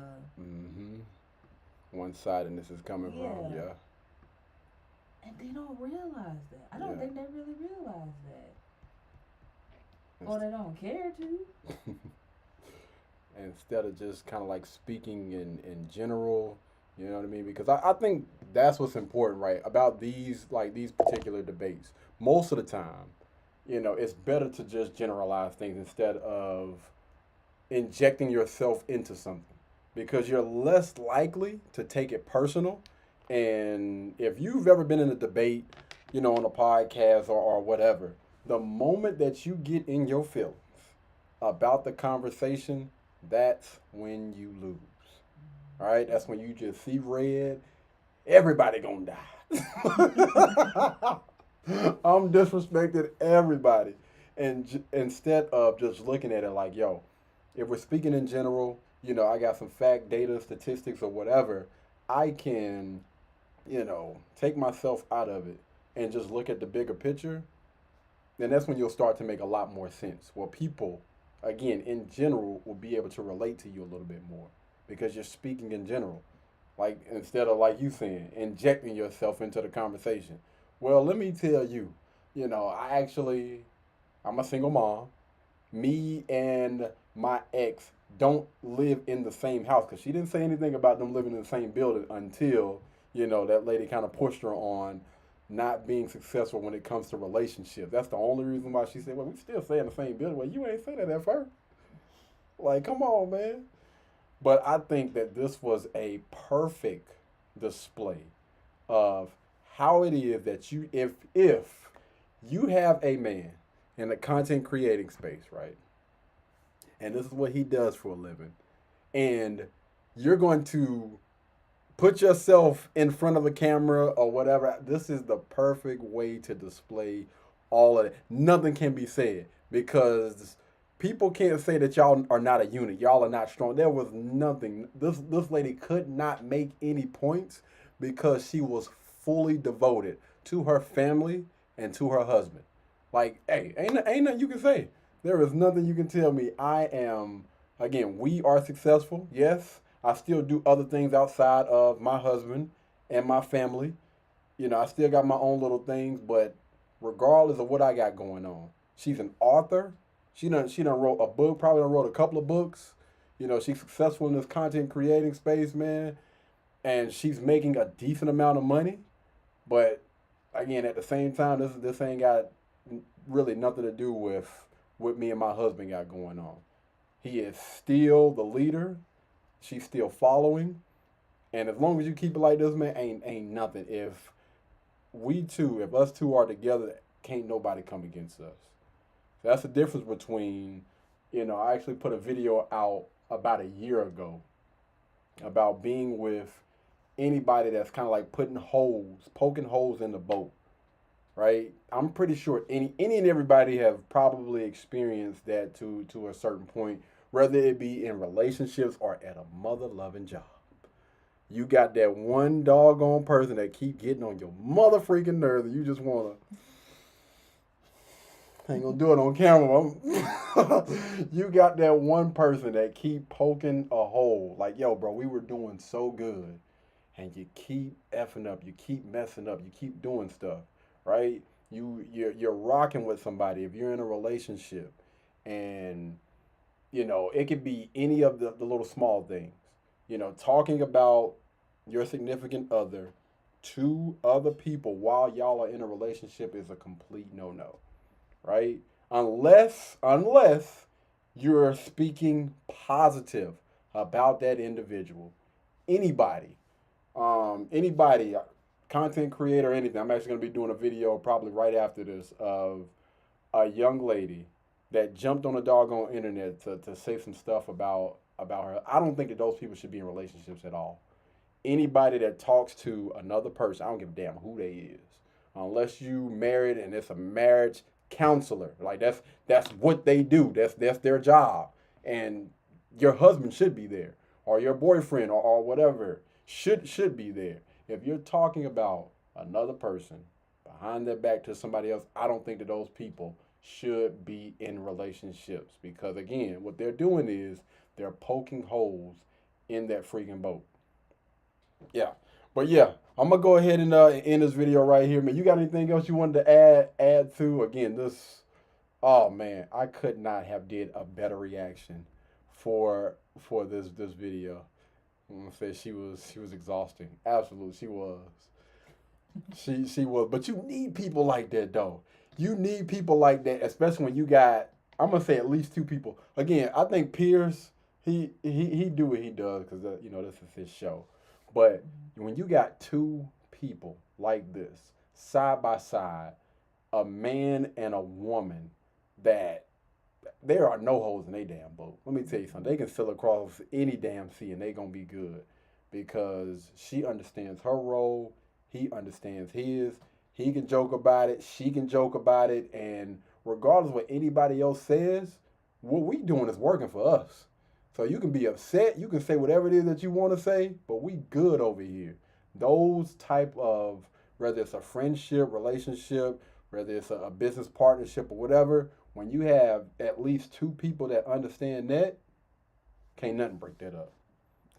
one-sidedness is coming from. Yeah. And they don't realize that. I don't think they really realize that. Or they don't care to. Instead of just kind of like speaking in general, you know what I mean? Because I think that's what's important, right? About these particular debates. Most of the time, it's better to just generalize things instead of injecting yourself into something, because you're less likely to take it personal. And if you've ever been in a debate, on a podcast or whatever, the moment that you get in your feelings about the conversation, that's when you lose. All right? That's when you just see red. Everybody gonna die. I'm disrespecting everybody. And instead of just looking at it like, yo, if we're speaking in general, I got some fact, data, statistics, or whatever, I can, take myself out of it and just look at the bigger picture. Then that's when you'll start to make a lot more sense. Well, people, again, in general, will be able to relate to you a little bit more because you're speaking in general. Like, instead of, like you saying, injecting yourself into the conversation. Well, let me tell you, I'm a single mom. Me and my ex don't live in the same house, because she didn't say anything about them living in the same building until, that lady kind of pushed her on not being successful when it comes to relationships. That's the only reason why she said, well, we still stay in the same building. Well, you ain't say that at first. Like, come on, man. But I think that this was a perfect display of how it is that you, if you have a man in the content creating space, right? And this is what he does for a living. And you're going to put yourself in front of a camera or whatever. This is the perfect way to display all of it. Nothing can be said, because people can't say that y'all are not a unit. Y'all are not strong. There was nothing. This lady could not make any points because she was fully devoted to her family and to her husband. Like, hey, ain't nothing you can say. There is nothing you can tell me. We are successful. Yes, I still do other things outside of my husband and my family. I still got my own little things, but regardless of what I got going on, she's an author. She done wrote a book, probably done wrote a couple of books. She's successful in this content creating space, man. And she's making a decent amount of money. But again, at the same time, this ain't got really nothing to do with what me and my husband got going on. He is still the leader. She's still following. And as long as you keep it like this, man, ain't nothing. If us two are together, can't nobody come against us. That's the difference between, I actually put a video out about a year ago about being with anybody that's kind of like poking holes in the boat, right? I'm pretty sure any and everybody have probably experienced that to a certain point, whether it be in relationships or at a mother-loving job. You got that one doggone person that keep getting on your mother freaking nerves, and you just wanna. I ain't gonna do it on camera. You got that one person that keep poking a hole. Like, yo, bro, we were doing so good, and you keep effing up, you keep messing up, you keep doing stuff, right? You're rocking with somebody if you're in a relationship, and it could be any of the little small things. Talking about your significant other to other people while y'all are in a relationship is a complete no-no, right? Unless you're speaking positive about that individual. Anybody, anybody, content creator, anything. I'm actually gonna be doing a video probably right after this of a young lady that jumped on the doggone internet to say some stuff about her. I don't think that those people should be in relationships at all. Anybody that talks to another person, I don't give a damn who they is, unless you married and it's a marriage counselor. Like that's what they do. That's their job, and your husband should be there, or your boyfriend, or whatever should be there. If you're talking about another person behind their back to somebody else, I don't think that those people should be in relationships, because again, what they're doing is they're poking holes in that freaking boat. Yeah. But yeah, I'm gonna go ahead and end this video right here, man. You got anything else you wanted to add to? Again, oh man, I could not have did a better reaction for this video. I'm gonna say she was exhausting. Absolutely, she was. She was. But you need people like that though. You need people like that, especially when you got, I'm gonna say, at least two people. Again, I think Pierce, he do what he does because this is his show. But when you got two people like this side by side, a man and a woman, that there are no holes in they damn boat. Let me tell you something. They can sail across any damn sea and they gonna be good, because she understands her role. He understands his. He can joke about it. She can joke about it. And regardless of what anybody else says, what we doing is working for us. So you can be upset. You can say whatever it is that you want to say, but we good over here. Those type of, whether it's a friendship, relationship, whether it's a business partnership or whatever, when you have at least two people that understand that, can't nothing break that up.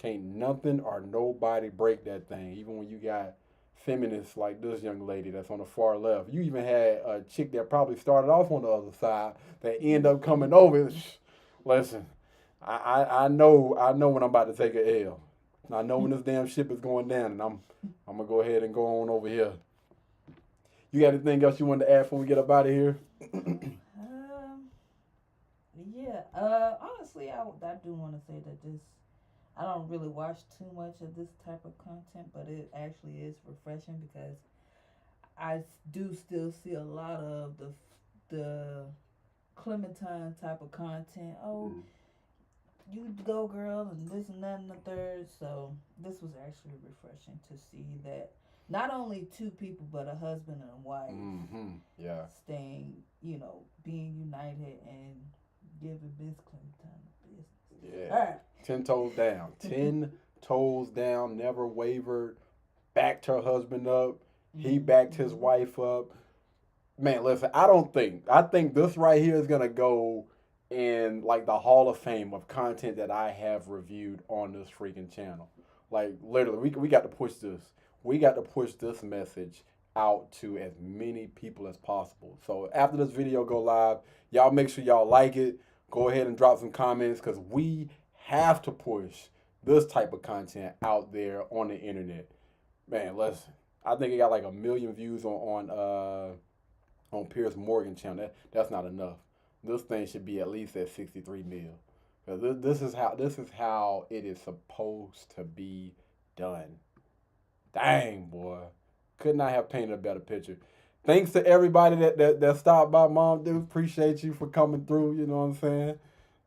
Can't nothing or nobody break that thing. Even when you got feminists like this young lady that's on the far left. You even had a chick that probably started off on the other side that end up coming over. Listen, I know when I'm about to take a L. I know when this damn ship is going down, and I'm gonna go ahead and go on over here. You got anything else you wanted to add before we get up out of here? Yeah. Honestly, I do want to say that I don't really watch too much of this type of content, but it actually is refreshing, because I do still see a lot of the Clementine type of content. Oh, you go girl, and this and that and the third. So this was actually refreshing to see that not only two people, but a husband and a wife, staying, being united and giving Miss Clementine a business. Yeah. All right. 10 toes down. 10 toes down, never wavered, backed her husband up. He backed his wife up. Man, listen, I think this right here is going to go in like the Hall of Fame of content that I have reviewed on this freaking channel. Like, literally, we got to push this. We got to push this message out to as many people as possible. So after this video go live, y'all make sure y'all like it. Go ahead and drop some comments, because we have to push this type of content out there on the internet. Man, listen, I think it got like 1 million views on Piers Morgan channel. That's not enough. This thing should be at least at 63 mil. This is how it is supposed to be done. Dang, boy, could not have painted a better picture. Thanks to everybody that stopped by, Mom, dude. Appreciate you for coming through. You know what I'm saying?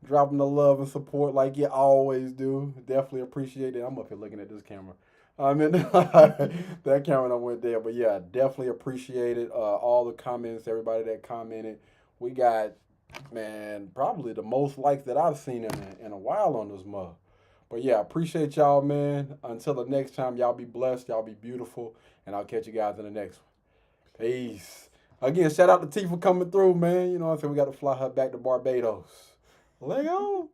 Dropping the love and support like you always do. Definitely appreciate it. I'm up here looking at this camera. I mean, that camera don't went there. But yeah, definitely appreciate it. All the comments, everybody that commented. We got, man, probably the most likes that I've seen in a while on this mug. But yeah, appreciate y'all, man. Until the next time, y'all be blessed, y'all be beautiful, and I'll catch you guys in the next one. Peace. Again, shout out to T for coming through, man. You know what I'm saying? We got to fly her back to Barbados. Lego.